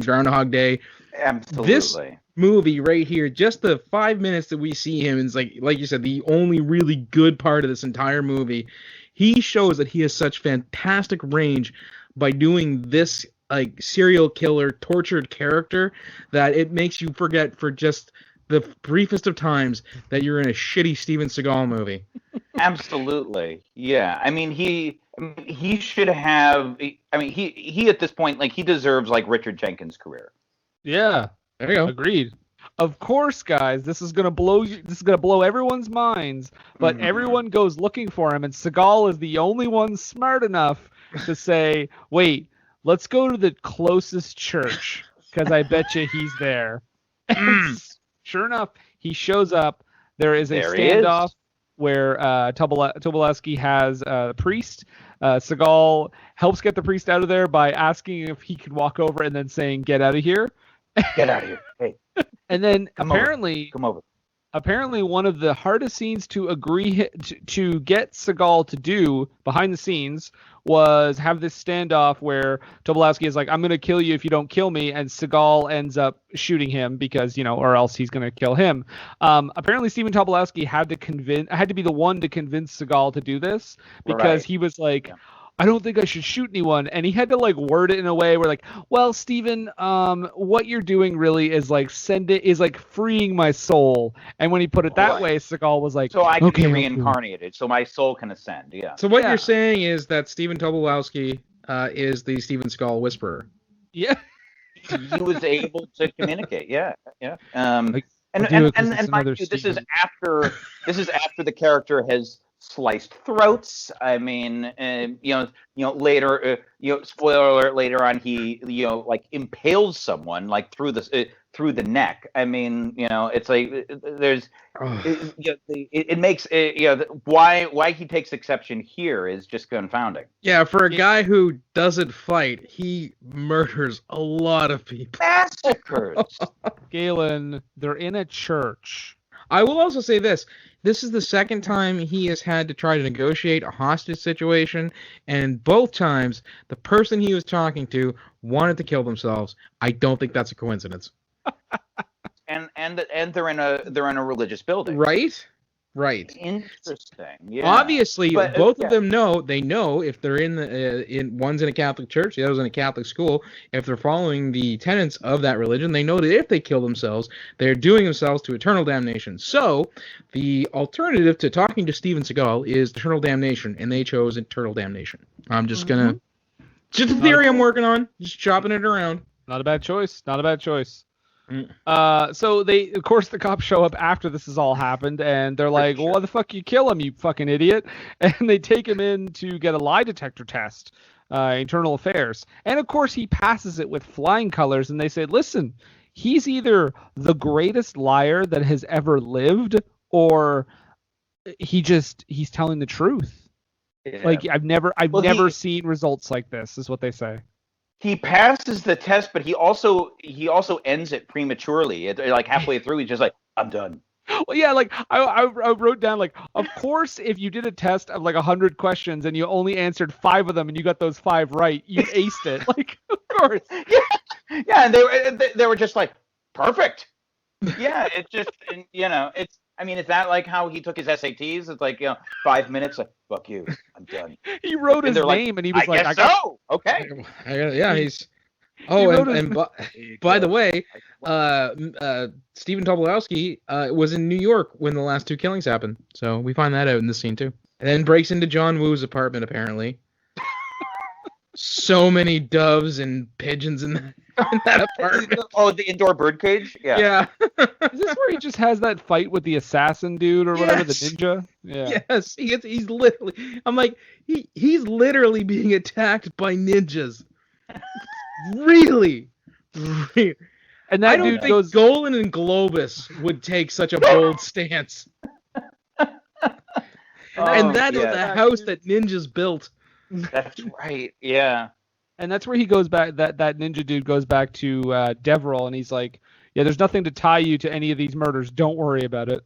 Groundhog Day. Absolutely. This movie right here, just the 5 minutes that we see him, is like you said, the only really good part of this entire movie. He shows that he has such fantastic range by doing this like serial killer tortured character that it makes you forget for just the briefest of times that you're in a shitty Steven Seagal movie. Absolutely. Yeah. I mean, he should have. I mean, he at this point, like, he deserves like Richard Jenkins' career. Yeah, There you go. agreed. Of course, guys, this is gonna blow everyone's minds, but Mhm. everyone goes looking for him, and Seagal is the only one smart enough to say, "Wait, let's go to the closest church, because I bet you he's there." And sure enough, he shows up. There is a There he is. standoff where Tobolowsky has a priest. Seagal helps get the priest out of there by asking if he could walk over and then saying, "Get out of here." Get out of here. Hey, And then Come over. apparently come over. one of the hardest scenes to agree to get Seagal to do behind the scenes was have this standoff where Tobolowsky is like, "I'm going to kill you if you don't kill me," and Seagal ends up shooting him because, or else he's going to kill him. Apparently Stephen Tobolowsky had to be the one to convince Seagal to do this because Right. he was like, Yeah. "I don't think I should shoot anyone," and he had to like word it in a way where like, "Well, Steven, what you're doing really is like freeing my soul." And when he put it that Right. way, Seagal was like, So I can "Okay, be I'll do it." reincarnated, so my soul can ascend. Yeah. So what Yeah. you're saying is that Stephen Tobolowsky is the Steven Seagal whisperer. Yeah. He was able to communicate. Yeah. Yeah. Like, And I'll do it 'cause and, it's and mind another you, this is Steven. after the character has sliced throats. I mean, later, spoiler alert, later on, he, like, impales someone like through the neck. I mean, it's like there's it makes why he takes exception here is just confounding. Yeah, for a guy who doesn't fight, he murders a lot of people. Massacres. Galen, they're in a church. I will also say this. This is the second time he has had to try to negotiate a hostage situation, and both times the person he was talking to wanted to kill themselves. I don't think that's a coincidence. and they're in a religious building. Right? Right. Interesting. Yeah. Obviously, But, both yeah. of them know if they're in one's in a Catholic church, the other's in a Catholic school. If they're following the tenets of that religion, they know that if they kill themselves, they're doing themselves to eternal damnation. So, the alternative to talking to Steven Seagal is eternal damnation, and they chose eternal damnation. I'm just gonna, just a theory I'm working on, just chopping it around. Not a bad choice. Not a bad choice. Mm. So of course, the cops show up after this has all happened, and they're like, "Well, why the fuck you kill him, you fucking idiot?" And they take him in to get a lie detector test, internal affairs. And of course, he passes it with flying colors, and they say, "Listen, he's either the greatest liar that has ever lived, or he's telling the truth." Yeah. Like, I've never Well, seen results like this, is what they say. he passes the test, but he also ends it prematurely. Like halfway through, he's just like, "I'm done." Well, yeah, like I wrote down, like, of course, if you did a test of like 100 questions and you only answered 5 of them and you got those 5 right, you aced it. Like, of course. Yeah, and they were just like, perfect. Yeah, it's just, and, it's. I mean, is that like how he took his SATs? It's like, 5 minutes, like, fuck you, I'm done. He wrote And his they're like, name and he was I like, guess I got, so. Okay. Yeah, he's. He Oh, wrote and his- by the way, Stephen Tobolowsky was in New York when the last 2 killings happened. So we find that out in this scene too. And then breaks into John Woo's apartment apparently. So many doves and pigeons in that apartment. Oh, the indoor birdcage. Yeah. Yeah. is this where he just has that fight with the assassin dude or whatever, the Yes. ninja? Yeah. Yes, he's literally. I'm like, he's literally being attacked by ninjas. Really? Really? And I that don't dude think goes, Golan and Globus would take such a bold stance. And that is yeah, the house that ninjas built. that's right. Yeah. and that's where he goes back. That ninja dude goes back to Deverell, and he's like, "Yeah, there's nothing to tie you to any of these murders. Don't worry about it."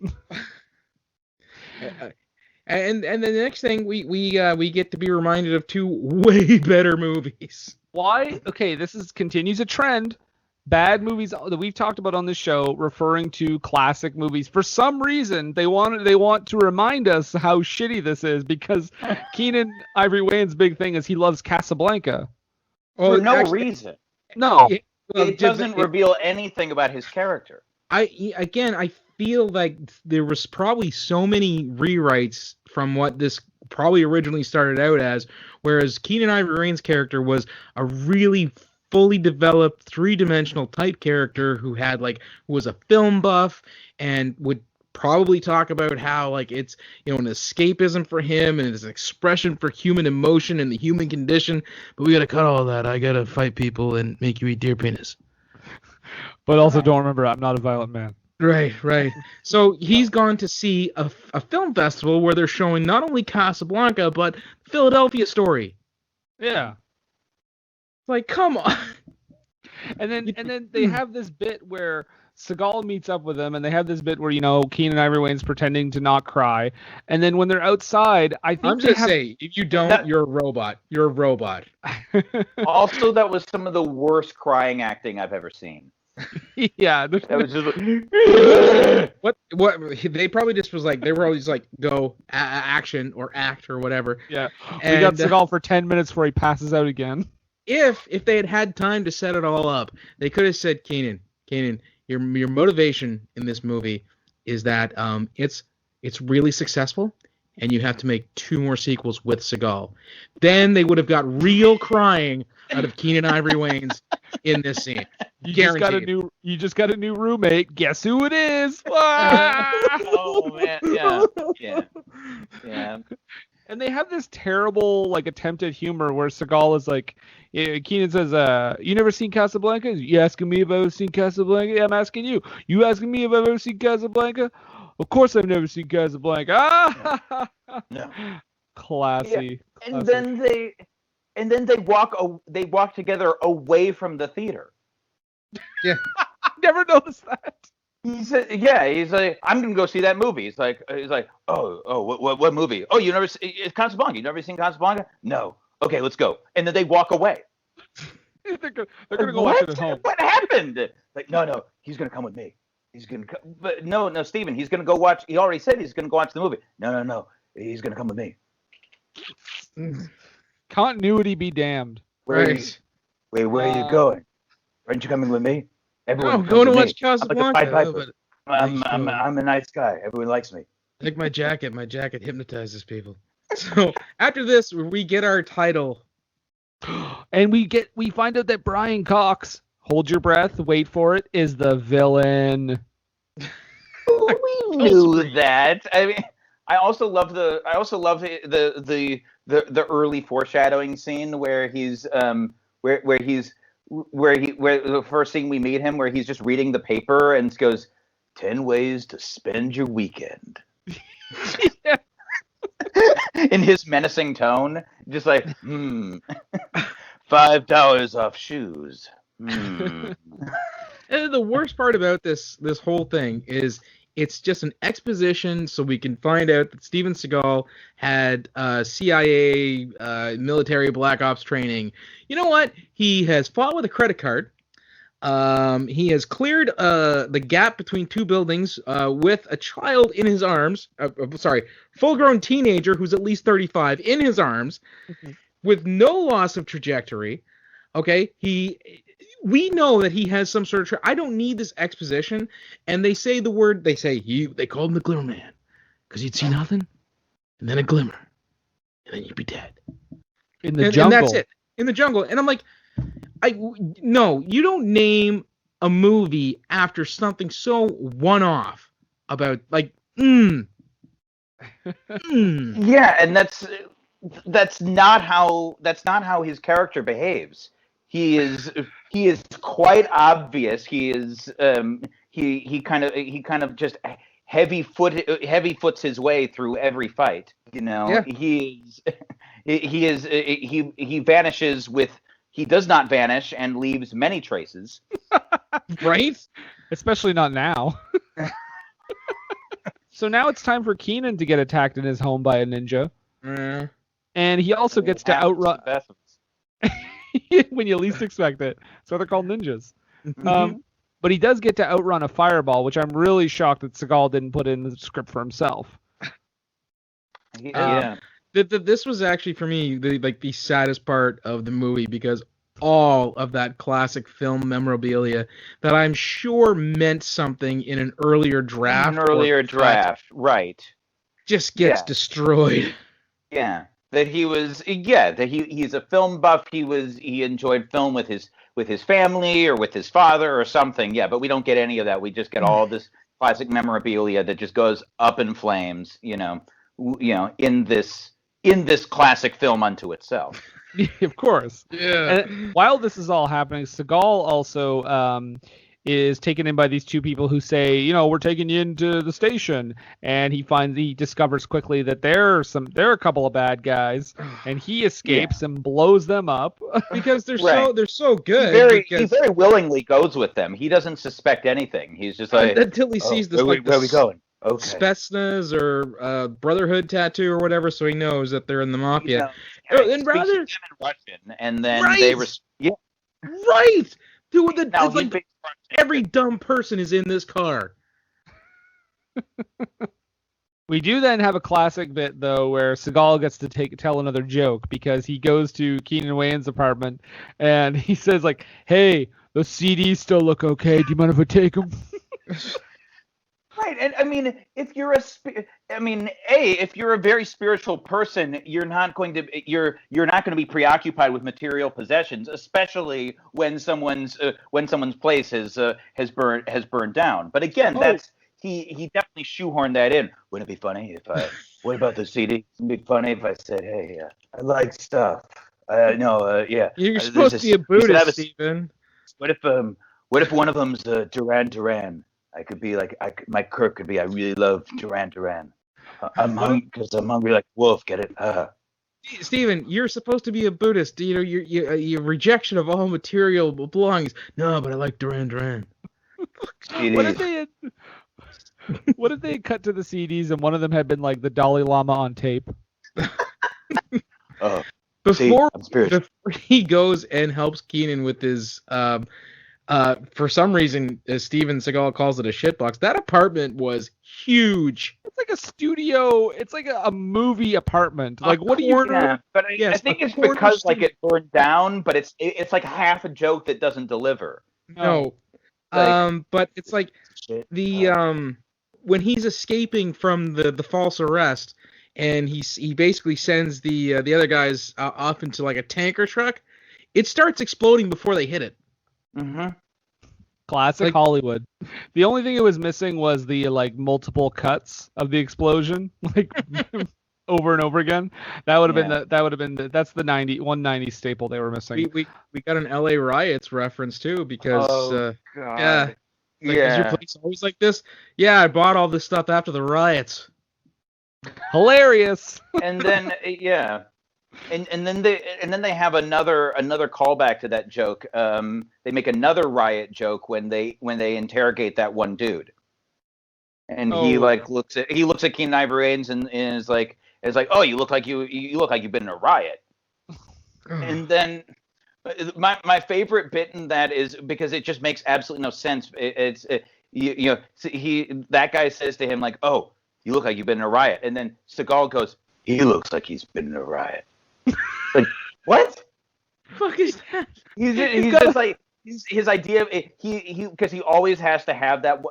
And then the next thing we get to be reminded of two way better movies. Why? Okay, continues a trend. Bad movies that we've talked about on this show, referring to classic movies. For some reason, they want to remind us how shitty this is because Keenen Ivory Wayans' big thing is he loves Casablanca. For no actually, reason. No, It doesn't reveal anything about his character. I feel like there was probably so many rewrites from what this probably originally started out as, whereas Keenen Ivory Wayans' character was a really fully developed three-dimensional type character who was a film buff and would probably talk about how it's an escapism for him and it's an expression for human emotion and the human condition, but we gotta cut all that. I gotta fight people and make you eat deer penis. but also don't remember, I'm not a violent man. Right. So he's gone to see a film festival where they're showing not only Casablanca but Philadelphia Story. Yeah. Like, come on. And then they have this bit where Seagal meets up with them, and they have this bit where Keenen Ivory Wayans pretending to not cry, and then when they're outside, I think I'm just saying, if you don't, you're a robot. You're a robot. Also, that was some of the worst crying acting I've ever seen. Yeah, that was just what they probably just was like, they were always like, go action or act or whatever. Yeah, and we got Seagal for 10 minutes before he passes out again. If they had time to set it all up, they could have said, Keenen, your motivation in this movie is that it's really successful, and you have to make 2 more sequels with Seagal. Then they would have got real crying out of Keenen Ivory Wayans in this scene. You just got a new roommate. Guess who it is? Oh man, yeah. And they have this terrible attempt at humor where Seagal is like, Keenen says, "You never seen Casablanca? You asking me if I've ever seen Casablanca? Yeah, I'm asking you. You asking me if I've ever seen Casablanca? Of course I've never seen Casablanca." No. Classy. Yeah. And then they walk together away from the theater. Yeah. I never noticed that. He's like, I'm gonna go see that movie. He's like, what movie? Oh, you never? It's Casablanca. You never seen Casablanca? No. Okay, let's go. And then they walk away. they're gonna go watch it at home. What happened? Like, no, he's gonna come with me. He's gonna come, but no, Steven, he's gonna go watch. He already said he's gonna go watch the movie. No, he's gonna come with me. Continuity be damned. Where are you going? Aren't you coming with me? Everyone going to watch Casablanca. I'm I'm a nice guy. Everyone likes me. Like my jacket. My jacket hypnotizes people. So after this, we get our title, and we find out that Brian Cox, hold your breath, wait for it, is the villain. We knew that. I mean, I also love the early foreshadowing scene where he's where the first thing we meet him, where he's just reading the paper and goes, 10 ways to spend your weekend. Yeah. In his menacing tone, just like, $5 off shoes. And the worst part about this whole thing is it's just an exposition so we can find out that Steven Seagal had CIA military black ops training. You know what? He has fought with a credit card. He has cleared the gap between 2 buildings with a child in his arms. Full-grown teenager who's at least 35 in his arms, with no loss of trajectory. Okay, we know that he has some sort of. I don't need this exposition. And they say the word. They called him the Glimmer Man because he'd see nothing, and then a glimmer, and then you'd be dead. In the jungle. And that's it. In the jungle. And I'm like, no, you don't name a movie after something so one-off about Yeah, and that's not how his character behaves. He is quite obvious. He is he kind of just heavy foots his way through every fight. Yeah. He vanishes with. He does not vanish and leaves many traces. right? Especially not now. So now it's time for Keenan to get attacked in his home by a ninja, and he also gets to outrun when you least expect it. So they're called ninjas. But he does get to outrun a fireball, which I'm really shocked that Seagal didn't put in the script for himself. Yeah. This was actually for me the saddest part of the movie, because all of that classic film memorabilia that I'm sure meant something in an earlier draft. Right. Just gets destroyed. Yeah. That he's a film buff. He enjoyed film with his family or with his father or something. Yeah, but we don't get any of that. We just get all this classic memorabilia that just goes up in flames, in this classic film unto itself. Of course. Yeah. And while this is all happening, Seagal also is taken in by these two people who say, we're taking you into the station, and he discovers quickly that there are a couple of bad guys, and he escapes and blows them up because they're so good. He very willingly goes with them. He doesn't suspect anything. He's just like, until he sees this where are we going? Okay. Spetsnaz or Brotherhood tattoo or whatever, so he knows that they're in the mafia. And rather, in Russian, and then they right. Dude, it's like every dumb person is in this car. We do then have a classic bit, though, where Seagal gets to tell another joke, because he goes to Keenan Wayans' apartment and he says, like, hey, the CDs still look okay. Do you mind if I take them? Right, and I mean, if you're a very spiritual person, you're not going to be preoccupied with material possessions, especially when someone's place has burned down. But again, that's he definitely shoehorned that in. Wouldn't it be funny what about the CD? Wouldn't it be funny if I said, hey, I like stuff. Yeah. You're supposed to be a Buddhist, Stephen. What if one of them's Duran Duran? I could be like, my Kirk could be, I really love Duran Duran. I'm hungry because I'm hungry like a wolf. Get it? Stephen, you're supposed to be a Buddhist. Your rejection of all material belongings. No, but I like Duran Duran. What if they had cut to the CDs and one of them had been like the Dalai Lama on tape? Before he goes and helps Keenan with his for some reason, Steven Seagal calls it a shitbox. That apartment was huge. It's like a studio. It's like a movie apartment. Like, what do you? Yeah, but I think it's because like it burned down. But it's like half a joke that doesn't deliver. No, but it's like when he's escaping from the false arrest, and he basically sends the other guys off into like a tanker truck. It starts exploding before they hit it. Mm-hmm. Classic Hollywood. The only thing it was missing was the multiple cuts of the explosion, over and over again. That would have been that's the 190 staple they were missing. We got an LA riots reference too, because God. Is your place always like this? Yeah, I bought all this stuff after the riots. Hilarious. And then And then they have another callback to that joke. They make another riot joke when they interrogate that one dude, and he looks at Keenan Ivory Wayans and is like, oh, you look like you've been in a riot. And then my favorite bit in that is because it just makes absolutely no sense. That guy says to him like, oh, you look like you've been in a riot, and then Seagal goes, he looks like he's been in a riot. Like, what? The fuck is that? He's just like his idea of he because he always has to have that.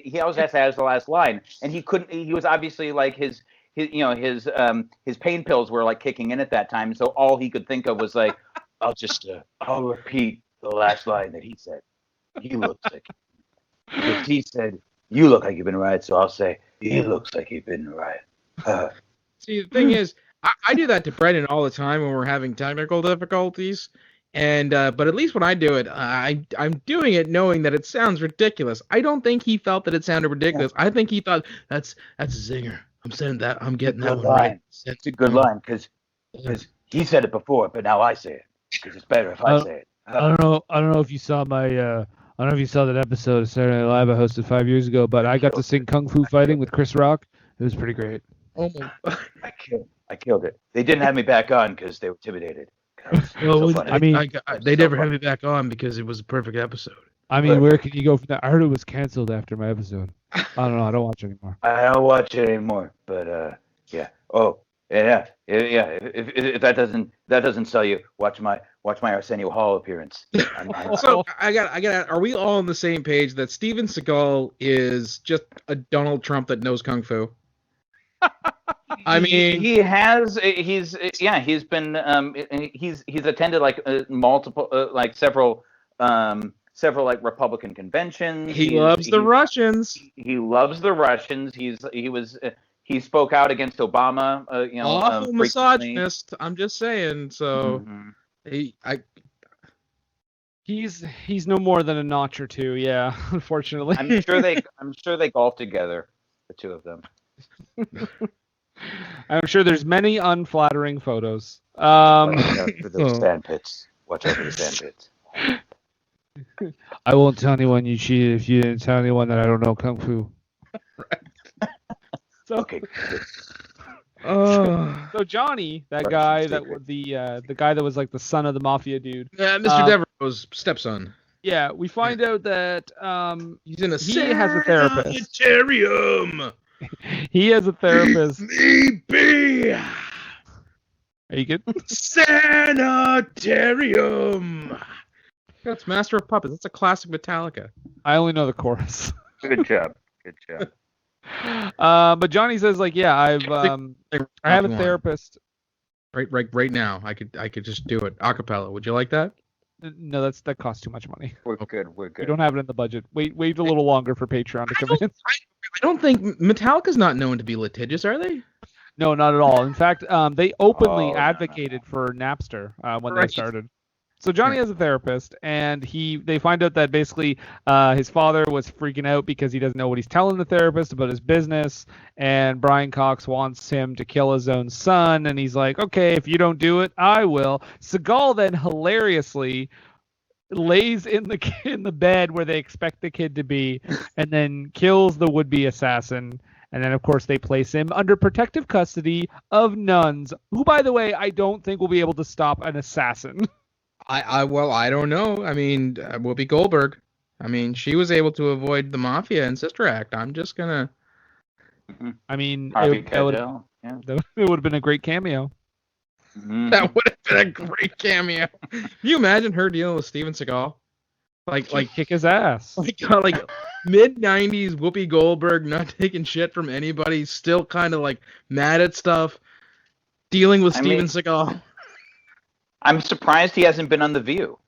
He always has to have the last line, and he couldn't. He was obviously like his pain pills were like kicking in at that time, so all he could think of was like, I'll repeat the last line that he said. He looks like, because he said, you look like you've been right, so I'll say he looks like he's been right. See, the thing is, I do that to Brendan all the time when we're having technical difficulties, and but at least when I do it, I'm doing it knowing that it sounds ridiculous. I don't think he felt that it sounded ridiculous. I think he thought that's a zinger. I'm saying that. I'm getting that one right. It's a good line because he said it before, but now I say it because it's better if I say it. I don't know if you saw my. I don't know if you saw that episode of Saturday Night Live I hosted 5 years ago, but I got to sing Kung Fu Fighting with Chris Rock. It was pretty great. Oh my. I killed it. They didn't have me back on because they were intimidated. I was Well, so funny. I mean, they so never funny. had me back on because it was a perfect episode. I mean, where can you go from that? I heard it was canceled after my episode. I don't know. I don't watch it anymore. I don't watch it anymore, but yeah. Oh, yeah. If that doesn't sell you, watch my Arsenio Hall appearance. So I got. Are we all on the same page that Steven Seagal is just a Donald Trump that knows kung fu? I mean, he's been he's attended like multiple like several like Republican conventions. he loves the Russians. He loves the Russians. He spoke out against Obama. Awful frequently. misogynist. I'm just saying. So Mhm. He's no more than a notch or two. Yeah, unfortunately. I'm sure they golf together, the two of them. I'm sure there's many unflattering photos. Watch out for those sandpits. Watch out for the sandpits. I won't tell anyone you cheated if you didn't tell anyone that I don't know kung fu. So, Okay. so Johnny, that Russian guy that secret. the guy that was like the son of the mafia dude. Mr. Devereaux's stepson. Yeah, we find out that He's in a he has a therapist. sanitarium. He has a therapist. Maybe Are you good? sanitarium. That's Master of Puppets. That's a classic Metallica. I only know the chorus. Good job. Good job. But Johnny says like, yeah, I have a therapist. Right now. I could just do it. Acapella. Would you like that? No, that costs too much money. We're good. We're We good. don't have it in the budget. Wait a little longer for Patreon to come in. I don't think Metallica's not known to be litigious, are they? No, not at all. In fact, they openly Oh, no, advocated for Napster when they Right. started. So Johnny has a therapist, and they find out that basically his father was freaking out because he doesn't know what he's telling the therapist about his business, and Brian Cox wants him to kill his own son, and he's like, okay, if you don't do it, I will. Seagal then hilariously lays in the bed where they expect the kid to be, and then kills the would-be assassin. And then, of course, they place him under protective custody of nuns, who, by the way, I don't think will be able to stop an assassin. I don't know. I mean, Whoopi Goldberg. I mean, she was able to avoid the mafia and Sister Act. I'm just gonna. I mean, Harvey it would Keitel. Yeah. have been a great cameo. Mhm. That would have been a great cameo. Can you imagine her dealing with Steven Seagal? Like Kick his ass. like mid '90s Whoopi Goldberg, not taking shit from anybody, still kind of like mad at stuff, dealing with I Steven mean- Seagal. I'm surprised he hasn't been on The View.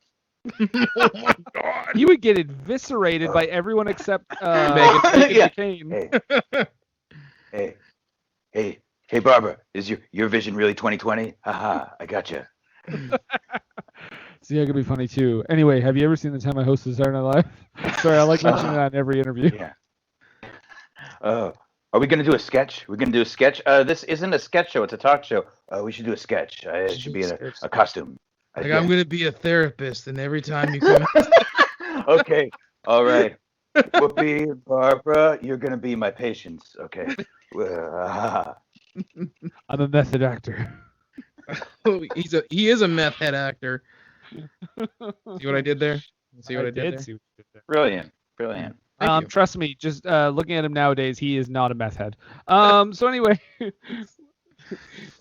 Oh my god! He would get eviscerated by everyone except Meghan. Meghan Yeah. McCain. Hey, Barbara, is your vision really 2020? Haha, I gotcha. See, that could be funny too. Anyway, have you ever seen the time I hosted Saturday Night Live? Sorry, I like mentioning that in every interview. Yeah. Are we gonna do a sketch? We're gonna do a sketch. This isn't a sketch show; it's a talk show. We should do a sketch. It should be in a costume. Like Yeah. I'm gonna be a therapist, and every time you come, Okay. All right. Whoopi, Barbara, you're gonna be my patients. Okay. I'm a method actor. he is a meth head actor. See what I did there? See what I did there? see what you did there. Brilliant. Brilliant. Thank you. Trust me, just looking at him nowadays, he is not a meth head. So anyway,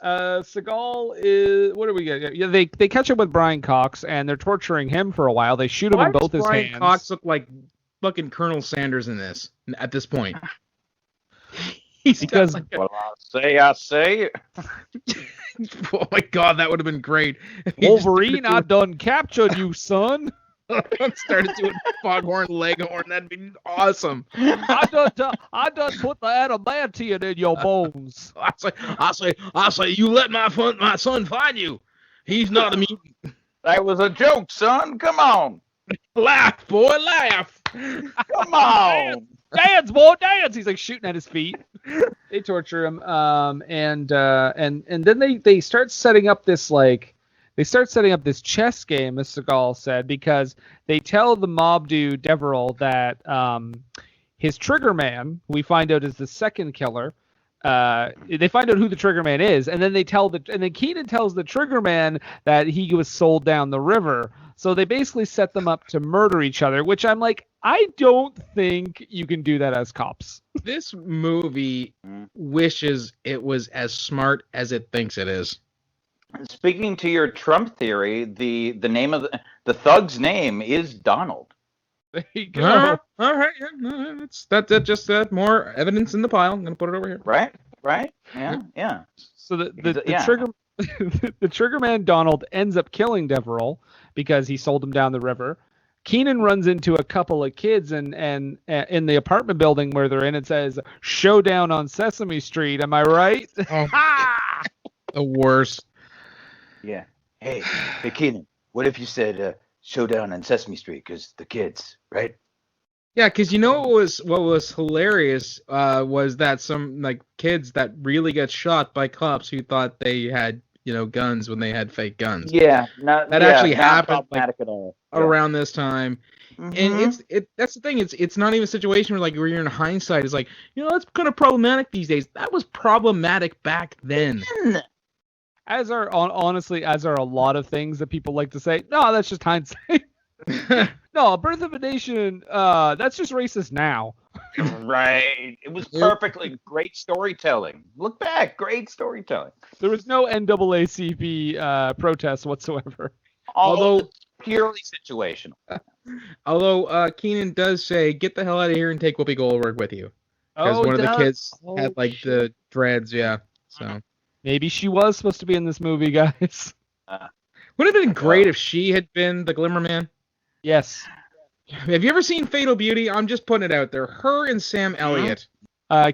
Seagal is. What are we getting? Yeah, they catch up with Brian Cox and they're torturing him for a while. They shoot him Why in both does his Brian hands. Cox look like fucking Colonel Sanders in this at this point? He's got Because- like a- Well, I say. oh my god, that would have been great. If he just Wolverine, I started done captured you, son. started doing Foghorn Leghorn. That'd be awesome. I done put the adamantium in your bones. I say, you let my son find you. He's not a mutant. That was a joke, son. Come on. Laugh, boy, laugh. Come on. Dance, boy, dance. He's like shooting at his feet. They torture him, and then they start setting up this chess game, as Seagal said, because they tell the mob dude Deverell that his trigger man, who we find out is the second killer, they find out who the Trigger Man is, and then Keenan tells the Trigger Man that he was sold down the river. So they basically set them up to murder each other, which I'm like, I don't think you can do that as cops. This movie wishes it was as smart as it thinks it is. Speaking to your Trump theory, the name of the thug's name is Donald. There you go. All right, yeah, no, that's just more evidence in the pile. I'm gonna put it over here. Right? Yeah. So the Yeah. Trigger the Trigger Man Donald ends up killing Deverell because he sold him down the river. Keenan runs into a couple of kids and in the apartment building where they're in, it says "Showdown on Sesame Street." Am I right? Oh, the worst. Yeah. Hey, Keenan, what if you said Showdown on Sesame Street? Because the kids, right? Yeah, because you know what was hilarious was that some like kids that really got shot by cops who thought they had guns when they had fake guns. Yeah. Actually not happened problematic at all. Yeah. around this time. Mhm. And that's the thing. It's not even a situation where you're in hindsight. It's like, that's kind of problematic these days. That was problematic back then. As are a lot of things that people like to say. No, that's just hindsight. No, Birth of a Nation. That's just racist now. Right. It was perfectly great storytelling. Look back, great storytelling. There was no NAACP protests whatsoever. Although purely situational. Although Keenan does say, "Get the hell out of here and take Whoopi Goldberg with you," because one of the kids had the dreads. Yeah, so maybe she was supposed to be in this movie, guys. Would it have been great if she had been the Glimmer Man? Yes. Have you ever seen Fatal Beauty? I'm just putting it out there. Her and Sam Elliott.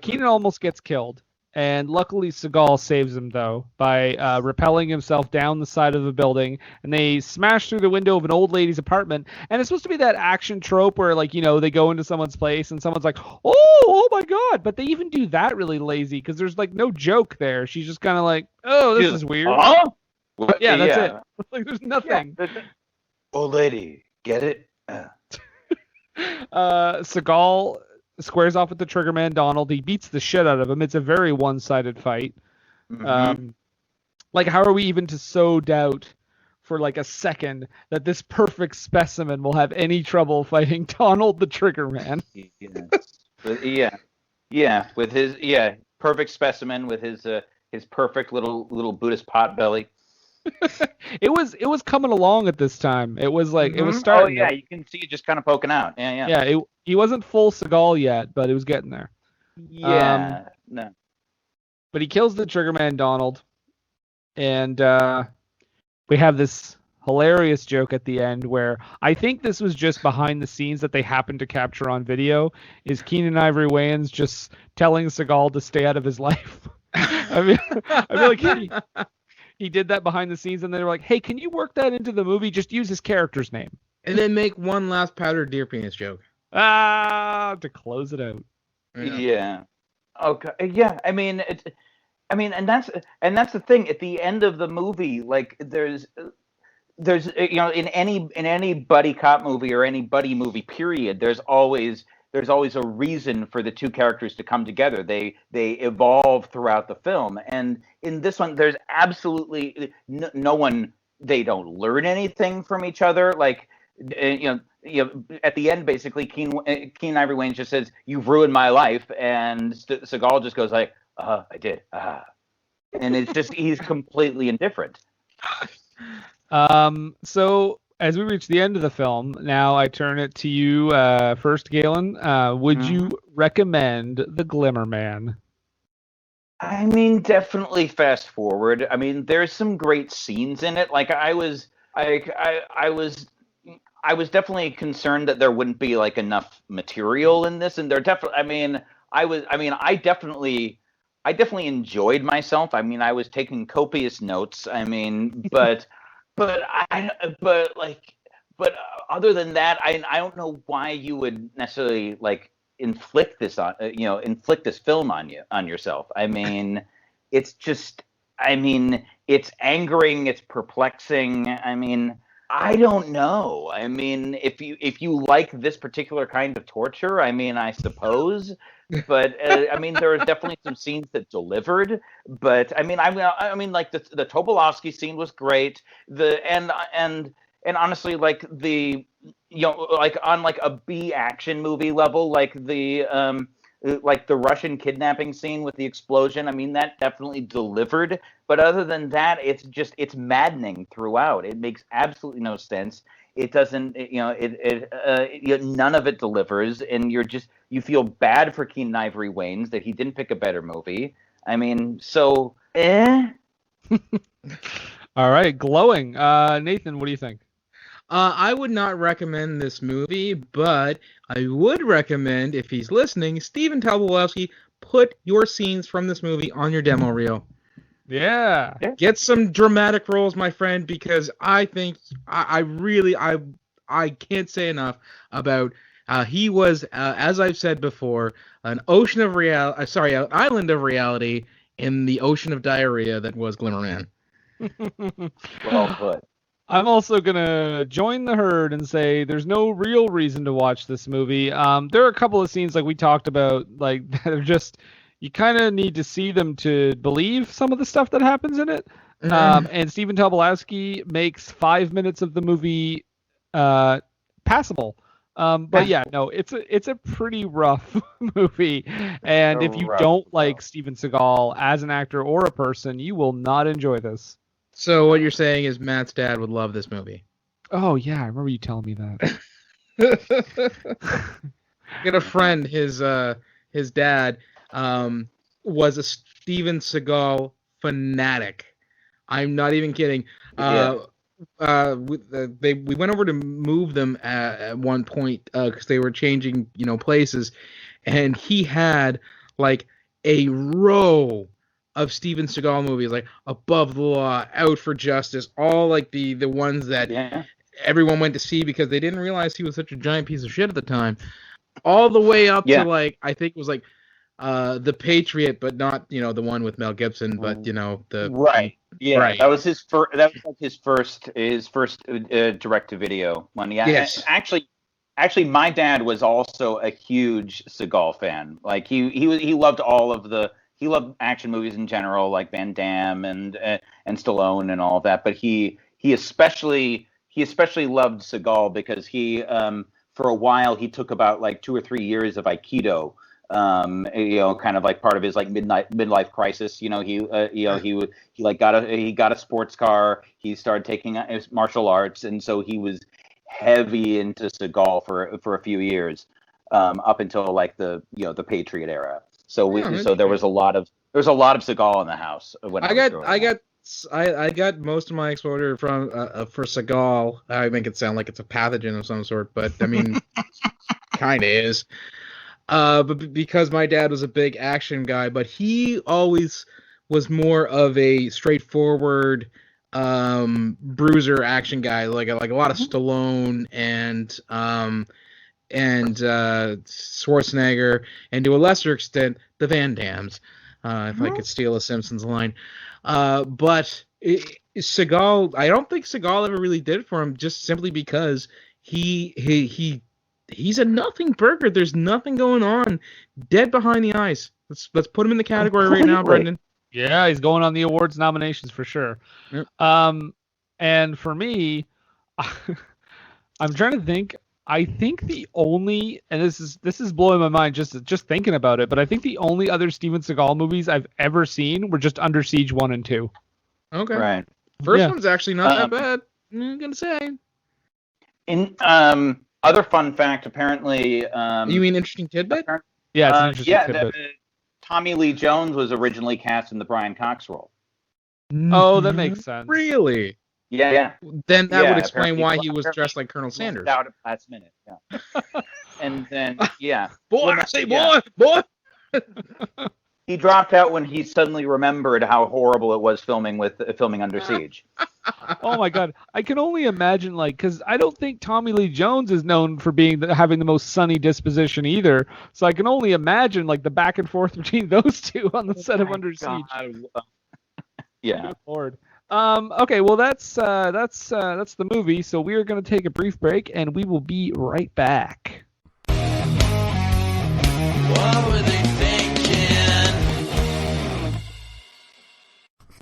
Keenan almost gets killed, and luckily Seagal saves him though by rappelling himself down the side of the building, and they smash through the window of an old lady's apartment. And it's supposed to be that action trope where they go into someone's place and someone's like, oh my god, but they even do that really lazy because there's no joke there. She's just kind of like, oh, this is weird. Yeah, that's it. There's nothing. Yeah. Old lady, get it? Seagal squares off with the Trigger Man Donald. He beats the shit out of him. It's a very one-sided fight. Mm-hmm. How are we even to so doubt for a second that this perfect specimen will have any trouble fighting Donald the Trigger Man? Yeah, with his perfect specimen with his perfect little Buddhist pot belly. It was coming along at this time. It was it was Oh starting. yeah, you can see it just kind of poking out. Yeah. Yeah, he wasn't full Seagal yet, but it was getting there. Yeah. No. But he kills the Trigger Man Donald, and we have this hilarious joke at the end where I think this was just behind the scenes that they happened to capture on video. Is Keenan Ivory Wayans just telling Seagal to stay out of his life? I feel like he did that behind the scenes, and they were like, "Hey, can you work that into the movie? Just use his character's name." And then make one last powdered deer penis joke. To close it out. Yeah. Okay. Yeah. And that's the thing. At the end of the movie, there's in any buddy cop movie or any buddy movie period, there's always a reason for the two characters to come together. They evolve throughout the film, and in this one, there's absolutely no one. They don't learn anything from each other. At the end, basically, Keenan Ivory Wayans just says, "You've ruined my life," and Seagal just goes like, "I did," and it's just he's completely indifferent. So as we reach the end of the film, now I turn it to you first, Galen. Would you recommend The Glimmer Man? Definitely fast forward. There's some great scenes in it. I was definitely concerned that there wouldn't be enough material in this, and there definitely. I definitely enjoyed myself. I was taking copious notes. But other than that, I don't know why you would necessarily inflict this film on yourself. It's just, it's angering, it's perplexing. I don't know. I mean, if you like this particular kind of torture, I mean, I suppose. But I mean, there are definitely some scenes that delivered. But I mean, like the Tobolowsky scene was great. And honestly, like like on like a B action movie level, like the Russian kidnapping scene with the explosion. I mean, that definitely delivered. But other than that, it's maddening throughout. It makes absolutely no sense. It doesn't, none of it delivers, and you feel bad for Keenan Ivory Wayans that he didn't pick a better movie. I mean, so All right, glowing. Nathan, what do you think? I would not recommend this movie, but I would recommend, if he's listening, Stephen Tobolowsky, put your scenes from this movie on your demo reel. Yeah. Get some dramatic roles, my friend, because I think I really can't say enough about he was, as I've said before, an island of reality in the ocean of diarrhea that was Glimmerman. well put. I'm also gonna join the herd and say there's no real reason to watch this movie. There are a couple of scenes like we talked about, like that are just you kind of need to see them to believe some of the stuff that happens in it. And Stephen Tobolowsky makes 5 minutes of the movie passable. But yeah, no, it's a pretty rough movie, and if you don't like Steven Seagal as an actor or a person, you will not enjoy this. So what you're saying is Matt's dad would love this movie. Oh yeah, I remember you telling me that. Get a friend. His dad was a Steven Seagal fanatic. I'm not even kidding. We went over to move them at one point because they were changing, places, and he had like a row of Steven Seagal movies, like Above the Law, Out for Justice, all like the ones that everyone went to see because they didn't realize he was such a giant piece of shit at the time. All the way up to like, I think it was like The Patriot, but not, the one with Mel Gibson, but the right. Yeah, right. That was his first. That was like his first direct to video one. Yeah, yes. Actually, my dad was also a huge Seagal fan. Like he loved he loved action movies in general, like Van Damme and Stallone and all of that. But he especially loved Seagal because he for a while he took about like 2 or 3 years of Aikido. Kind of like part of his like midlife crisis. He got a sports car. He started taking his martial arts, and so he was heavy into Seagal for a few years, up until like the Patriot era. So there was a lot of Seagal in the house when I got most of my exposure from for Seagal. I make it sound like it's a pathogen of some sort, but I mean, kind of is. But because my dad was a big action guy, but he always was more of a straightforward bruiser action guy, like a lot of Stallone and Schwarzenegger, and to a lesser extent the Van Dammes, if I could steal a Simpsons line. But Seagal, I don't think Seagal ever really did it for him, just simply because he's a nothing burger. There's nothing going on. Dead behind the eyes. Let's put him in the category right now, Brendan. Yeah, he's going on the awards nominations for sure. Yep. And for me, I'm trying to think. I think the only, and this is blowing my mind just thinking about it, but I think the only other Steven Seagal movies I've ever seen were just Under Siege 1 and 2. Okay. Right. First one's actually not that bad. I'm gonna say. In other fun fact, apparently. You mean interesting tidbit? Yeah, it's an interesting tidbit. Tommy Lee Jones was originally cast in the Brian Cox role. Oh, that makes sense. Really? Yeah. Then that would explain why he was dressed like Colonel Sanders. Out at last minute. Yeah. And then boy, I say boy. He dropped out when he suddenly remembered how horrible it was filming Under Siege. Oh my God, I can only imagine, like, because I don't think Tommy Lee Jones is known for having the most sunny disposition either. So I can only imagine like the back and forth between those two on the set of Under Siege. Yeah. Good Lord. Okay, well that's the movie. So we are going to take a brief break, and we will be right back. What were they thinking?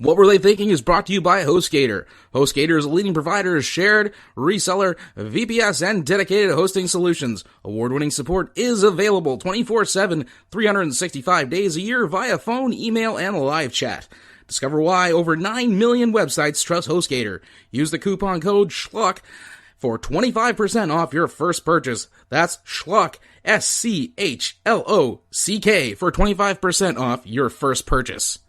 What Were They Thinking is brought to you by HostGator. HostGator is a leading provider of shared, reseller, VPS, and dedicated hosting solutions. Award-winning support is available 24/7, 365 days a year via phone, email, and live chat. Discover why over 9 million websites trust HostGator. Use the coupon code SCHLUCK for 25% off your first purchase. That's SCHLUCK, SCHLOCK, for 25% off your first purchase.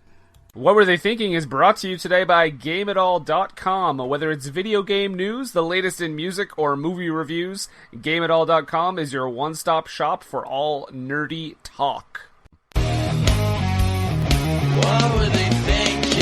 What Were They Thinking is brought to you today by GameItAll.com. Whether it's video game news, the latest in music, or movie reviews, GameItAll.com is your one-stop shop for all nerdy talk. What were they thinking?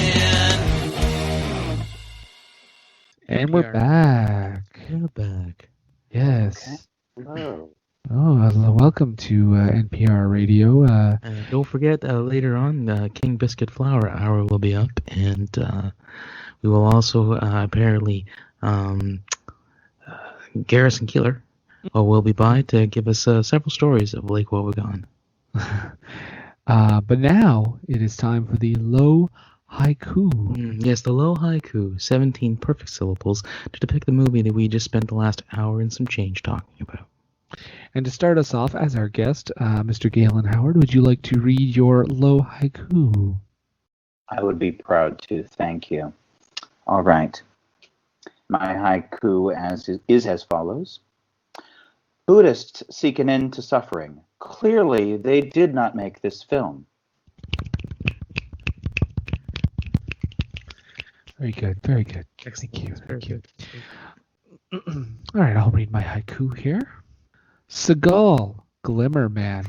And we're back. We're back. Yes. Oh. Welcome to NPR Radio. Don't forget, later on, King Biscuit Flour Hour will be up, and we will also apparently Garrison Keeler will be by to give us several stories of Lake Wobegon. But now it is time for the low haiku. Yes, the low haiku, 17 perfect syllables to depict the movie that we just spent the last hour and some change talking about. And to start us off, as our guest, Mr. Galen Howard, would you like to read your low haiku? I would be proud to. Thank you. All right. My haiku is as follows. Buddhists seek an end to suffering. Clearly, they did not make this film. Very good, very good. Thank you. Very good. All right, I'll read my haiku here. Seagull, Glimmer Man.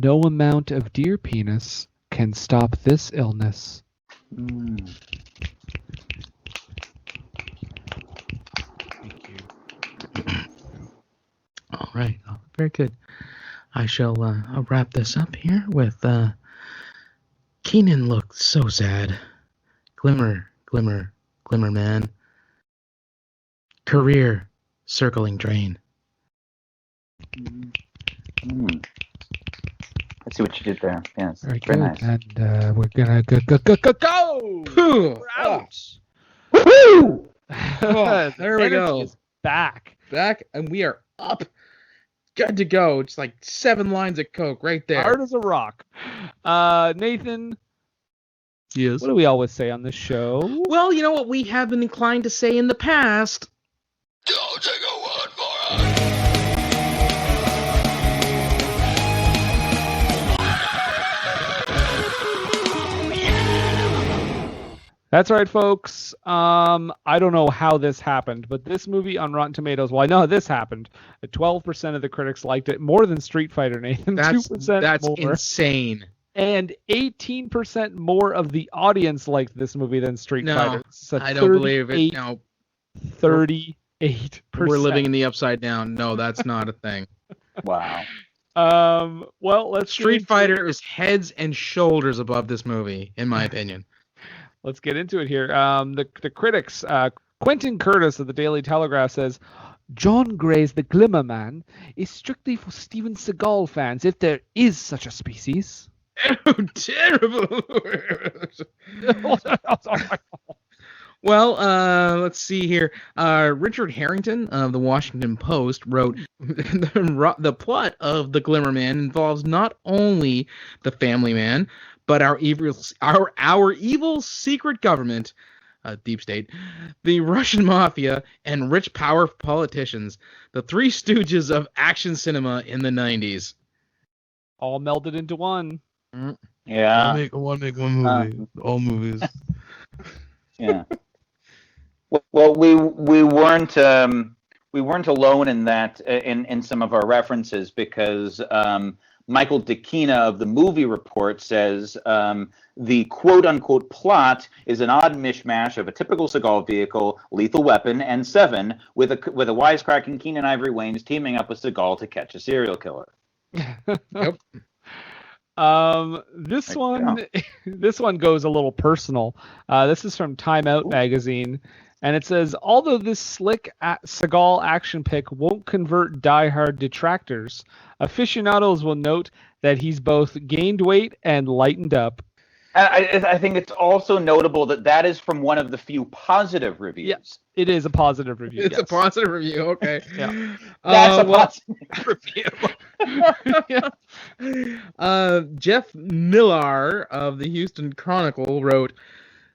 No amount of deer penis can stop this illness. Mm. Thank you. All right, very good. I shall I'll wrap this up here with Keenan looked so sad. Glimmer, Glimmer, Glimmer Man. Career, circling drain. Mm. I see what you did there. Yes, Very very good. nice. And we're gonna go. Pooh! We're out. Oh, The there we energy go. is back. Back, and we are up. Good to go. It's like 7 lines of Coke right there. Hard as a rock. Nathan, Yes. what do we always say on this show? Well, you know what we have been inclined to say in the past. Don't take a word for it. That's right, folks. I don't know how this happened, but this movie on Rotten Tomatoes, well, I know how this happened. 12% of the critics liked it, more than Street Fighter, Nathan. That's 2% more. insane. And 18% more of the audience liked this movie than Street No, Fighter. So I don't believe it. No, 38%. we're living in the upside down. No, that's not a thing. Wow. Well, let's Street Fighter is heads and shoulders above this movie, in my opinion. Let's get into it here. The critics, Quentin Curtis of the Daily Telegraph says, John Gray's The Glimmer Man is strictly for Steven Seagal fans, if there is such a species. Oh, terrible. Well, let's see here. Richard Harrington of the Washington Post wrote, the plot of The Glimmer Man involves not only the family man, but our evil secret government, deep state, the Russian mafia, and rich power politicians, the three stooges of action cinema in the 90s. All melded into one. Yeah. I want to make one movie. All movies. Yeah. Well, we weren't alone in that in some of our references, because Michael Dakina of the Movie Report says the quote-unquote plot is an odd mishmash of a typical Seagal vehicle, Lethal Weapon, and Seven, with a wisecracking Keenen Ivory Wayans teaming up with Seagal to catch a serial killer. Yep. This There you one, this one goes a little personal. This is from Time Out magazine, and it says, although this slick Seagal action pick won't convert diehard detractors, aficionados will note that he's both gained weight and lightened up. I think it's also notable that that is from one of the few positive reviews. Yeah. It is a positive review. It's a positive review. Okay. Yeah. That's a well, positive review. Jeff Millar of the Houston Chronicle wrote,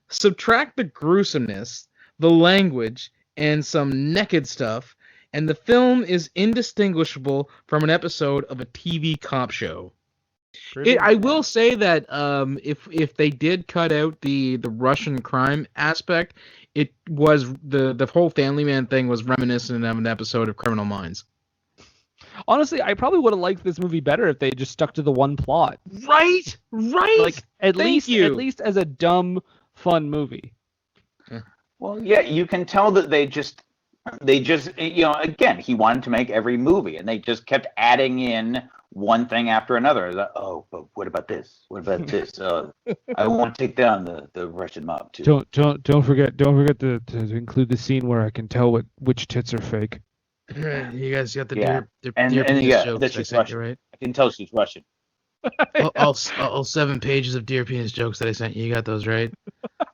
subtract the gruesomeness, the language, and some naked stuff, and the film is indistinguishable from an episode of a TV cop show. I will say that if they did cut out the Russian crime aspect, it was the whole Family Man thing was reminiscent of an episode of Criminal Minds. Honestly, I probably would have liked this movie better if they just stuck to the one plot. Right. Like at Thank you. least as a dumb, fun movie. Well, yeah, you can tell that they just, again, he wanted to make every movie, and they just kept adding in one thing after another. Like, oh, but what about this? What about this? I want to take down the Russian mob too. Don't forget to include the scene where I can tell which tits are fake. You guys got the Yeah. deer And penis yeah, jokes, that's I just sent Russian. you, right? I can tell she's Russian. all 7 pages of deer penis jokes that I sent you. You got those, right?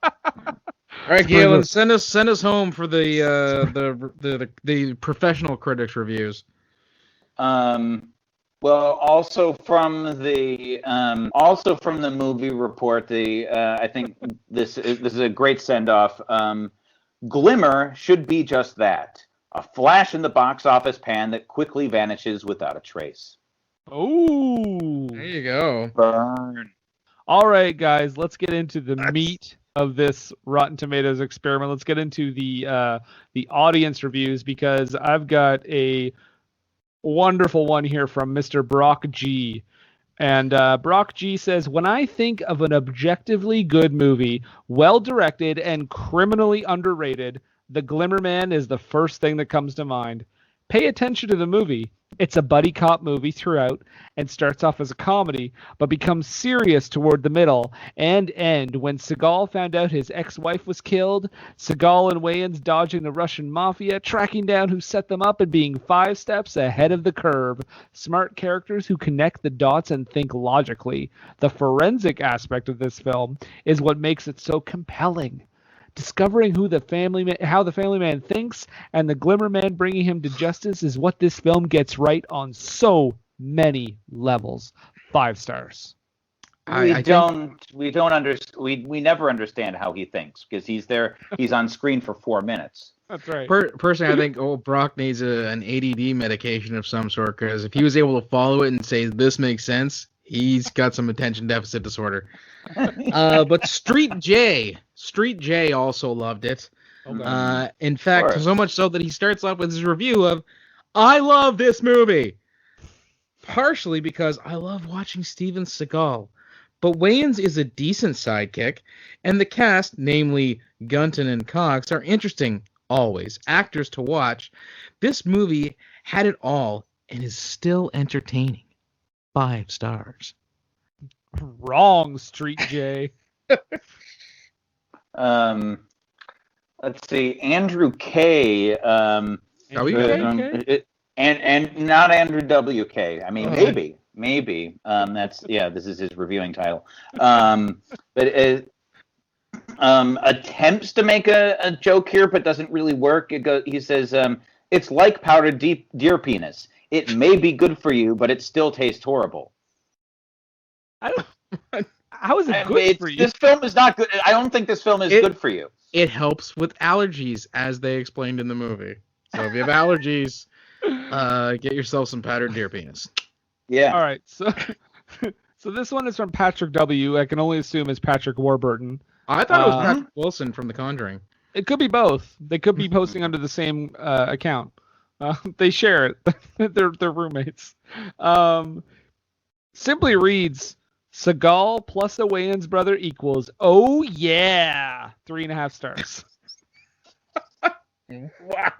All right, Galen, send us home for the professional critics reviews. Well, also from the movie report, I think this is a great send off. Glimmer should be just that, a flash in the box office pan that quickly vanishes without a trace. Oh. There you go. Burn. All right, guys, let's get into the meat of this Rotten Tomatoes experiment. Let's get into the audience reviews, because I've got a wonderful one here from Mr. Brock G. And Brock G says, when I think of an objectively good movie, well directed and criminally underrated, The Glimmer Man is the first thing that comes to mind. Pay attention to the movie. It's a buddy cop movie throughout and starts off as a comedy, but becomes serious toward the middle and end when Seagal found out his ex-wife was killed, Seagal and Wayans dodging the Russian mafia, tracking down who set them up, and being 5 steps ahead of the curve. Smart characters who connect the dots and think logically. The forensic aspect of this film is what makes it so compelling. Discovering how the family man thinks and the Glimmer Man bringing him to justice is what this film gets right on so many levels. 5 stars. We never understand how he thinks, because he's on screen for 4 minutes. That's right. Personally, I think Brock needs an ADD medication of some sort, because if he was able to follow it and say this makes sense, he's got some attention deficit disorder. But Street J also loved it. Okay. In fact, so much so that he starts off with his review of, I love this movie. Partially because I love watching Steven Seagal. But Wayans is a decent sidekick, and the cast, namely Gunton and Cox, are interesting, always. Actors to watch. This movie had it all and is still entertaining. 5 stars. Wrong, Street J. Let's see, Andrew K. WK? And not Andrew WK. I mean, maybe. This is his reviewing title. But attempts to make a joke here, but doesn't really work. He says, it's like powdered deer penis. It may be good for you, but it still tastes horrible. How is it good for you? This film is not good. I don't think this film is good for you. It helps with allergies, as they explained in the movie. So if you have allergies, get yourself some powdered deer penis. Yeah. All right. So this one is from Patrick W. I can only assume is Patrick Warburton. I thought it was Patrick Wilson from The Conjuring. It could be both. They could be posting under the same account. They share it. They're roommates. Simply reads, Seagal plus a Wayans brother equals, oh yeah, 3.5 stars. Wow.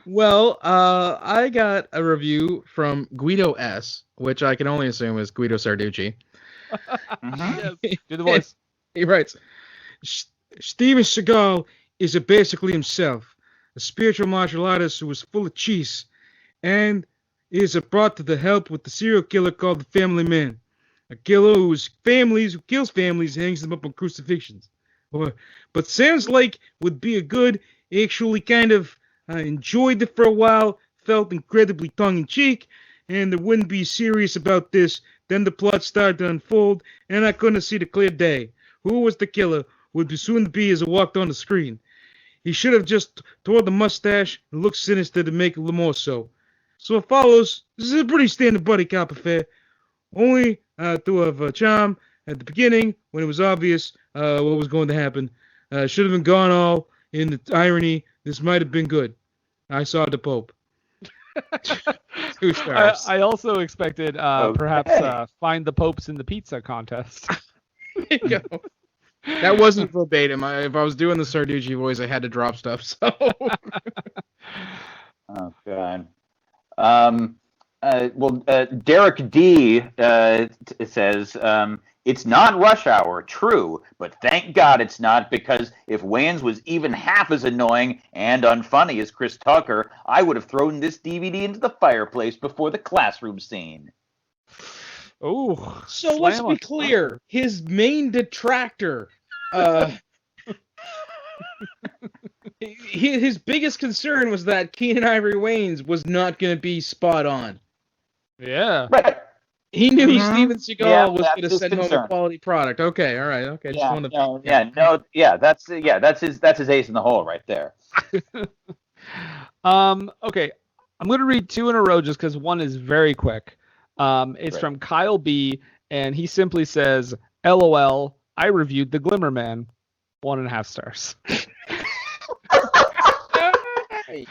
Well, I got a review from Guido S, which I can only assume is Guido Sarducci. Mhm. Yes, do the voice. He writes, Steven Seagal is basically himself, a spiritual martial artist who is full of cheese, and is brought to the help with the serial killer called the Family Man, a killer who kills families, hangs them up on crucifixions. But sounds like would be a good, actually kind of enjoyed it for a while, felt incredibly tongue-in-cheek, and there wouldn't be serious about this. Then the plot started to unfold, and I couldn't see the clear day. Who was the killer would be soon be as it walked on the screen. He should have just tore the mustache and looked sinister to make it a little more so. So it follows. This is a pretty standard buddy cop affair. Only to have a charm at the beginning when it was obvious what was going to happen. Should have been gone all in the irony. This might have been good. I saw the Pope. 2 stars. I also expected perhaps find the popes in the pizza contest. There you go. That wasn't verbatim. If I was doing the Sarducci voice, I had to drop stuff. So. Oh God. Derek D says it's not Rush Hour, true, but thank God it's not, because if Wayans was even half as annoying and unfunny as Chris Tucker, I would have thrown this DVD into the fireplace before the classroom scene. Oh, So let's be clear. His main detractor, his biggest concern was that Keenen Ivory Wayans was not going to be spot on. Yeah. Right. He knew Mhm. Steven Seagal Yeah, was that's going to his send home a concern. quality product. Okay, all right, okay. That's his ace in the hole right there. Okay, I'm going to read 2 in a row just because one is very quick. It's Great. from Kyle B, and he simply says, LOL, I reviewed The Glimmer Man. 1.5 stars.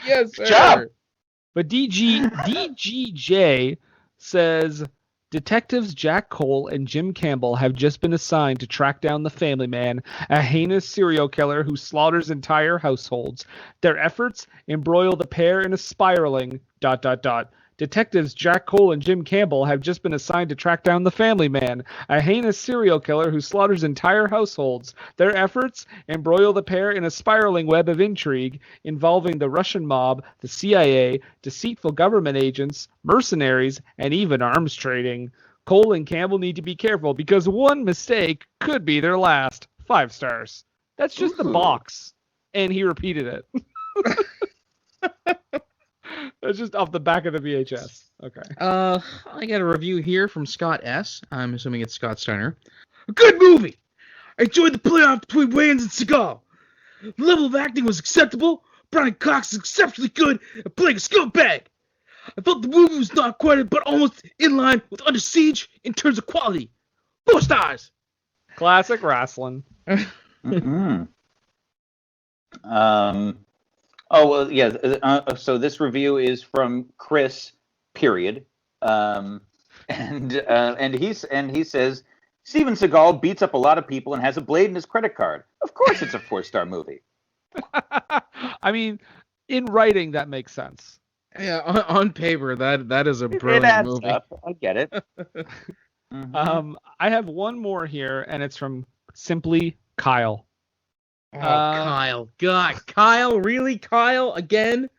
Yes, Good job. sir. But DGJ says, Detectives Jack Cole and Jim Campbell have just been assigned to track down the Family Man, a heinous serial killer who slaughters entire households. Their efforts embroil the pair in a spiraling ... Detectives Jack Cole and Jim Campbell have just been assigned to track down the Family Man, a heinous serial killer who slaughters entire households. Their efforts embroil the pair in a spiraling web of intrigue involving the Russian mob, the CIA, deceitful government agents, mercenaries, and even arms trading. Cole and Campbell need to be careful because one mistake could be their last. 5 stars. That's just the Ooh. box. And he repeated it. That's just off the back of the VHS. Okay. I got a review here from Scott S. I'm assuming it's Scott Steiner. A good movie. I enjoyed the playoff between Wayans and Seagal. The level of acting was acceptable. Brian Cox is exceptionally good at playing a scumbag. I felt the movie was not quite, but almost in line with Under Siege in terms of quality. 4 stars. Classic wrestling. Mhm. So this review is from Chris. Period. And he says Steven Seagal beats up a lot of people and has a blade in his credit card. Of course, it's a 4-star movie. I mean, in writing, that makes sense. Yeah, on paper, that is a It brilliant adds movie. up. I get it. Mhm. I have one more here, and it's from Simply Kyle. Oh, Kyle. God, Kyle? Really? Kyle? Again?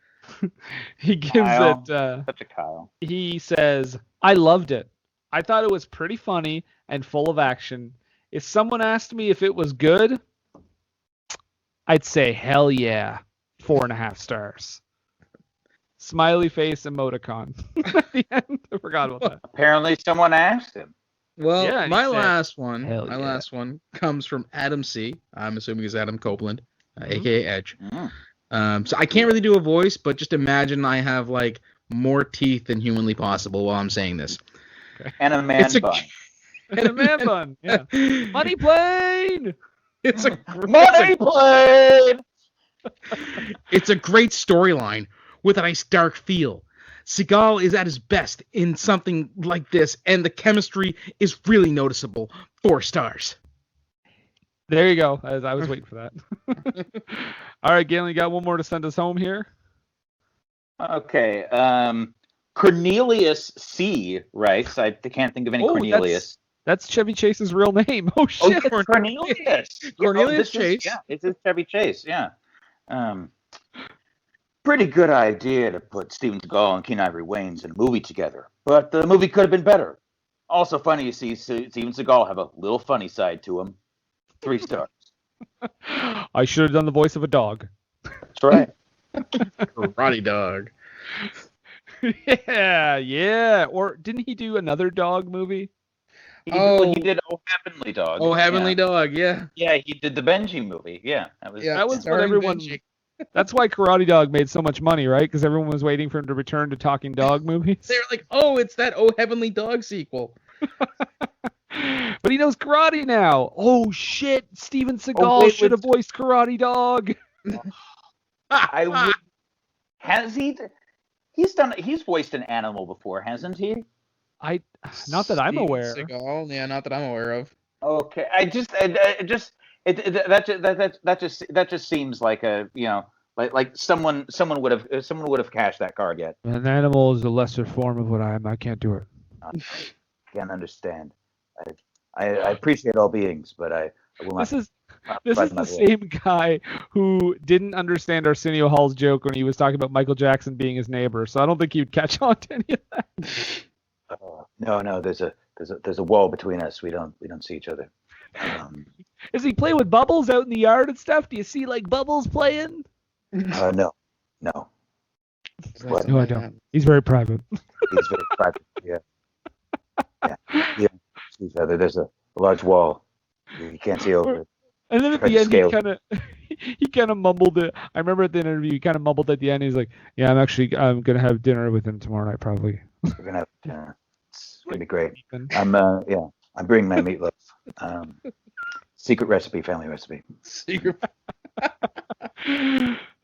He gives Kyle. it. Such a Kyle. He says, I loved it. I thought it was pretty funny and full of action. If someone asked me if it was good, I'd say hell yeah. 4.5 stars. Smiley face emoticon. At the end, I forgot about that. Apparently, someone asked him. Well, Yeah, and he my said, last one, "Hell yeah." comes from Adam C. I'm assuming it's Adam Copeland, Mhm. aka Edge. Mm. So I can't really do a voice, but just imagine I have like more teeth than humanly possible while I'm saying this. And a man It's a- bun. And a man bun. Yeah. Money plane. It's a Money plane. It's a great storyline with a nice dark feel. Seagal is at his best in something like this, and the chemistry is really noticeable. 4 stars. There you go. I was waiting for that. All right, Galen, you got one more to send us home here? Okay. Cornelius C. writes. I can't think of any Oh, Cornelius. That's Chevy Chase's real name. Oh Oh, shit. Cornelius. Cornelius This Chase. This is Chevy Chase. Yeah. Pretty good idea to put Steven Seagal and Keen Ivory Wayans in a movie together, but the movie could have been better. Also funny to see Steven Seagal have a little funny side to him. 3 stars. I should have done the voice of a dog. That's right. Karate Dog. yeah. Or didn't he do another dog movie? He Oh. did Oh Heavenly Dog. Oh, Heavenly yeah. Dog, yeah. Yeah, he did the Benji movie. Yeah, that was. Yeah, That was what starring everyone. Benji. That's why Karate Dog made so much money, right? Because everyone was waiting for him to return to talking dog movies. They were like, oh, it's that Oh Heavenly Dog sequel. But he knows karate now. Oh shit! Steven Seagal wait, should have voiced Karate Dog. I would. Has he? He's voiced an animal before, hasn't he? Not that I'm Steven aware. Seagal, yeah, not that I'm aware of. Okay, that just seems like a like someone would have cashed that card yet. An animal is a lesser form of what I am. I can't do it. I can't understand. I appreciate all beings, but I will not. This is the same guy who didn't understand Arsenio Hall's joke when he was talking about Michael Jackson being his neighbor. So I don't think he'd catch on to any of that. No. There's a wall between us. We don't see each other. Is he playing with Bubbles out in the yard and stuff? Do you see like Bubbles playing? No. What? No, I don't. He's very private. He's very private. Yeah. See each other. There's a large wall. You can't see over it. And then at Try the to end, scale. he kind of mumbled it. I remember at the interview, he kind of mumbled at the end. He's like, "Yeah, I'm gonna have dinner with him tomorrow night, probably." We're gonna have dinner. It's gonna be great. I'm bringing my meatloaf. Secret recipe, family recipe. Secret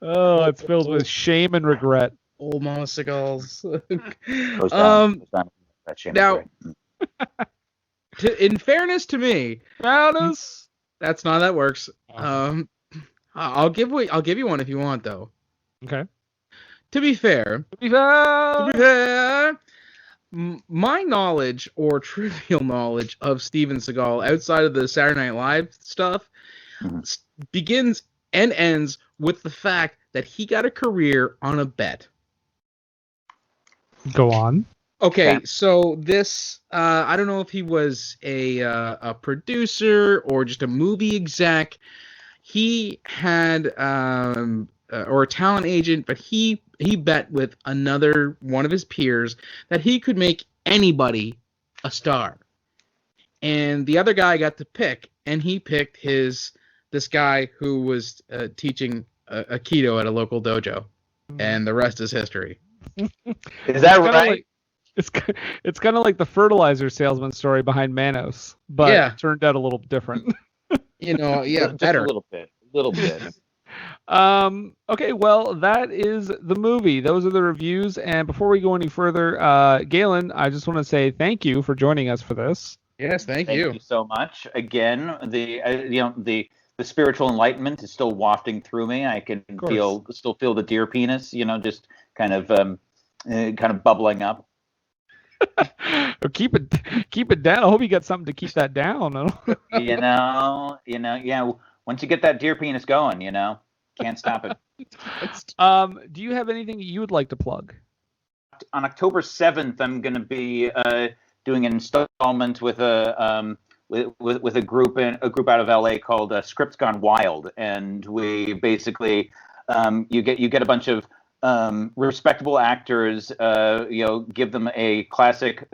Oh, it's filled with shame and regret. old Mama Seagal's. Goes down that shame now- and regret. In fairness to me, Fairness. that's not how that works. I'll give you one if you want, though. Okay. To be fair, To be fair, my knowledge or trivial knowledge of Steven Seagal outside of the Saturday Night Live stuff Mhm. begins and ends with the fact that he got a career on a bet. Go on. Okay, Yeah. so this I don't know if he was a producer or just a movie exec. He had or a talent agent, but he bet with another one of his peers that he could make anybody a star. And the other guy got to pick, and he picked this guy who was teaching Aikido at a local dojo, and the rest is history. Is that Kinda right? like- it's kind of like the fertilizer salesman story behind Manos, but Yeah. it turned out a little different. You know, yeah, Just better. a little bit. Okay, well, that is the movie. Those are the reviews. And before we go any further, Galen, I just want to say thank you for joining us for this. Yes, thank Thank you. you so much. Again, the spiritual enlightenment is still wafting through me. I can course. still feel the deer penis, just kind of bubbling up. Or keep it down. I hope you got something to keep that down. Yeah. Once you get that deer penis going, can't stop it. Do you have anything you would like to plug? On October 7th, I'm going to be doing an installment with a group out of LA called Scripts Gone Wild, and we basically you get a bunch of respectable actors, give them a classic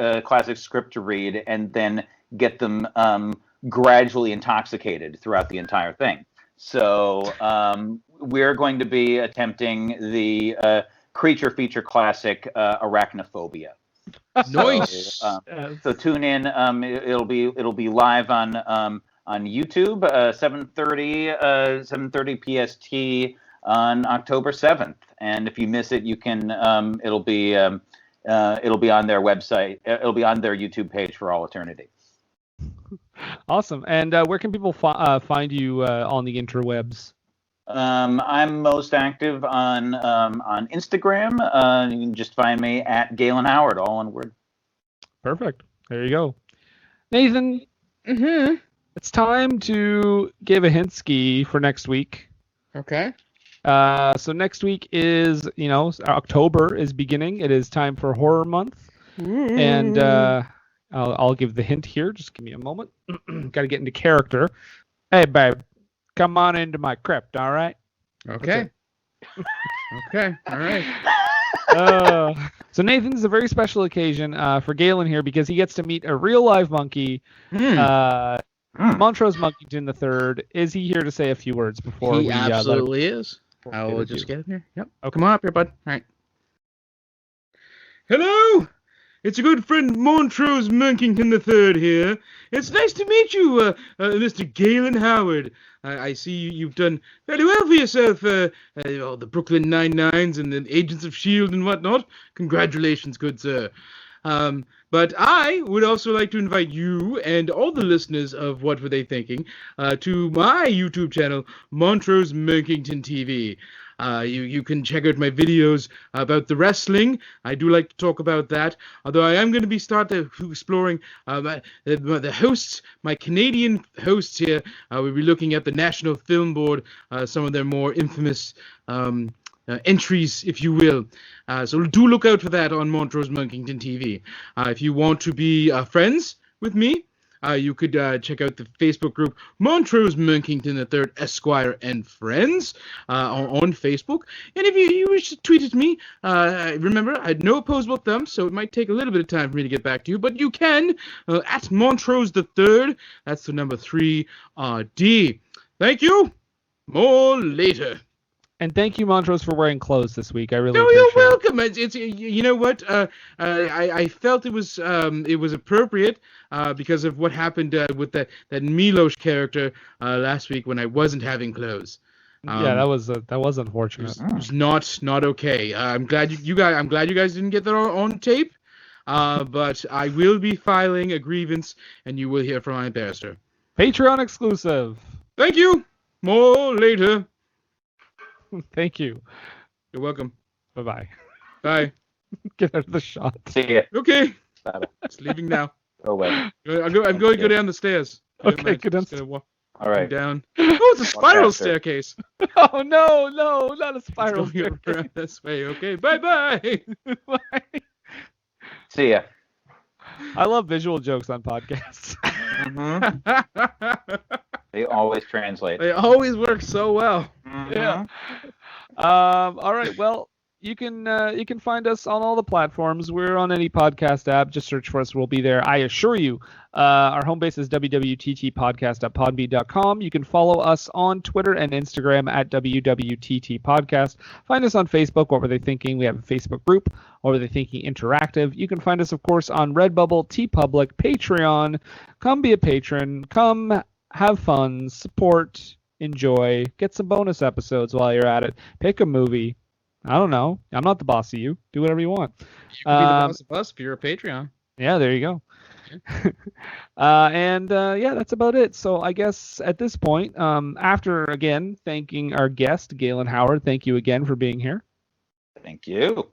script to read, and then get them gradually intoxicated throughout the entire thing. So we're going to be attempting the creature feature classic Arachnophobia. Nice. So tune in. It'll be live on YouTube 7:30 PST on October 7th. And if you miss it, you can it'll be on their website. It'll be on their YouTube page for all eternity. Awesome. And where can people find you on the interwebs? I'm most active on Instagram. You can just find me at Galen Howard, all one word. Perfect. There you go. Nathan, Mm-hmm. it's time to give a hint ski for next week. Okay. So next week is, October is beginning. It is time for horror month. And I'll give the hint here. Just give me a moment. Got to get into character. Hey, babe, come on into my crypt, all right? Okay. Okay. All right. So Nathan's a very special occasion for Galen here because he gets to meet a real live monkey, Montrose Monkington III. Is he here to say a few words before He we absolutely is. I will just get him here. Yep. Oh, come on up here, bud. All right. Hello! It's a good friend Montrose Monkington III here. It's nice to meet you, Mr. Galen Howard. I see you've done fairly well for yourself, the Brooklyn Nine-Nines and the Agents of S.H.I.E.L.D. and whatnot. Congratulations, good sir. But I would also like to invite you and all the listeners of What Were They Thinking to my YouTube channel, Montrose Monkington TV. You can check out my videos about the wrestling. I do like to talk about that. Although I am going to be exploring the hosts, my Canadian hosts here. We'll be looking at the National Film Board, some of their more infamous entries, if you will. So do look out for that on Montrose Monkington TV. If you want to be friends with me, you could check out the Facebook group Montrose Monkington III Esquire and Friends on Facebook. And if you wish to tweet at me, remember, I had no opposable thumbs, so it might take a little bit of time for me to get back to you. But you can at Montrose III. That's the number 3RD. Thank you. More later. And thank you, Montrose, for wearing clothes this week. I really No, appreciate you're it. welcome. It's you know what? I felt it was appropriate because of what happened with that Milos character last week when I wasn't having clothes. Yeah, that was unfortunate. It was not okay. I'm glad you guys didn't get that on tape. But I will be filing a grievance, and you will hear from my barrister. Patreon exclusive. Thank you. More later. Thank you. You're welcome. Bye-bye. Bye. Get out of the shot. See ya. Okay. Bye-bye. It's leaving now. Oh, wait. I'm going to go down the stairs. Okay, go down. Just gonna walk All right. down. Oh, it's a spiral after. staircase. Oh, no, not a It's spiral. going around this way. Okay, bye-bye. See ya. I love visual jokes on podcasts. They always translate. They always work so well. Yeah. All right. Well, you can find us on all the platforms. We're on any podcast app. Just search for us. We'll be there. I assure you. Our home base is www.ttpodcast.podbean.com. You can follow us on Twitter and Instagram at www.ttpodcast. Find us on Facebook. What Were They Thinking? We have a Facebook group. What Were They Thinking Interactive. You can find us, of course, on Redbubble, TeePublic, Patreon. Come be a patron. Come have fun. Support. Enjoy. Get some bonus episodes while you're at it. Pick a movie. I don't know. I'm not the boss of you. Do whatever you want. You can be the boss of us if you're a Patreon. Yeah, there you go. And that's about it. So I guess at this point, after again thanking our guest, Galen Howard, thank you again for being here. Thank you.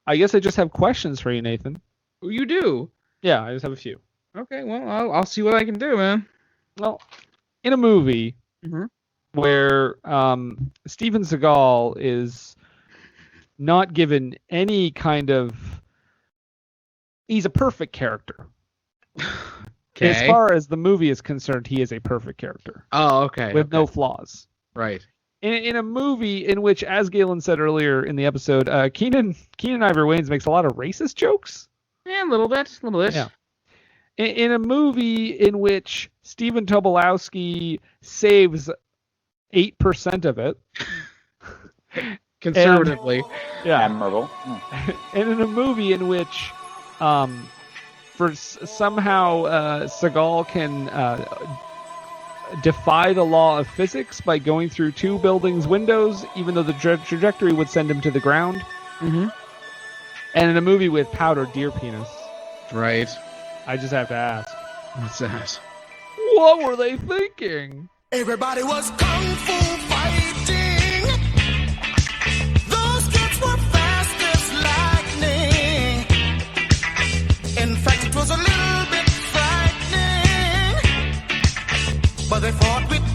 I guess I just have questions for you, Nathan. Oh, you do? Yeah, I just have a few. Okay, well, I'll see what I can do, man. Well, in a movie where Steven Seagal is not given any kind of... He's a perfect character. Okay. As far as the movie is concerned, he is a perfect character. Oh, okay. With no flaws. Right. In a movie in which, as Galen said earlier in the episode, Keenan Ivory Wayans makes a lot of racist jokes. Yeah, a little bit. Yeah. In a movie in which Stephen Tobolowsky saves 8% of it. Conservatively. Yeah. Admirable. And in a movie in which somehow Seagal can defy the law of physics by going through two buildings' windows, even though the trajectory would send him to the ground. Mm-hmm. And in a movie with powdered deer penis. Right. I just have to ask. What's that? What were they thinking? Everybody was kung fu fighting. they fought with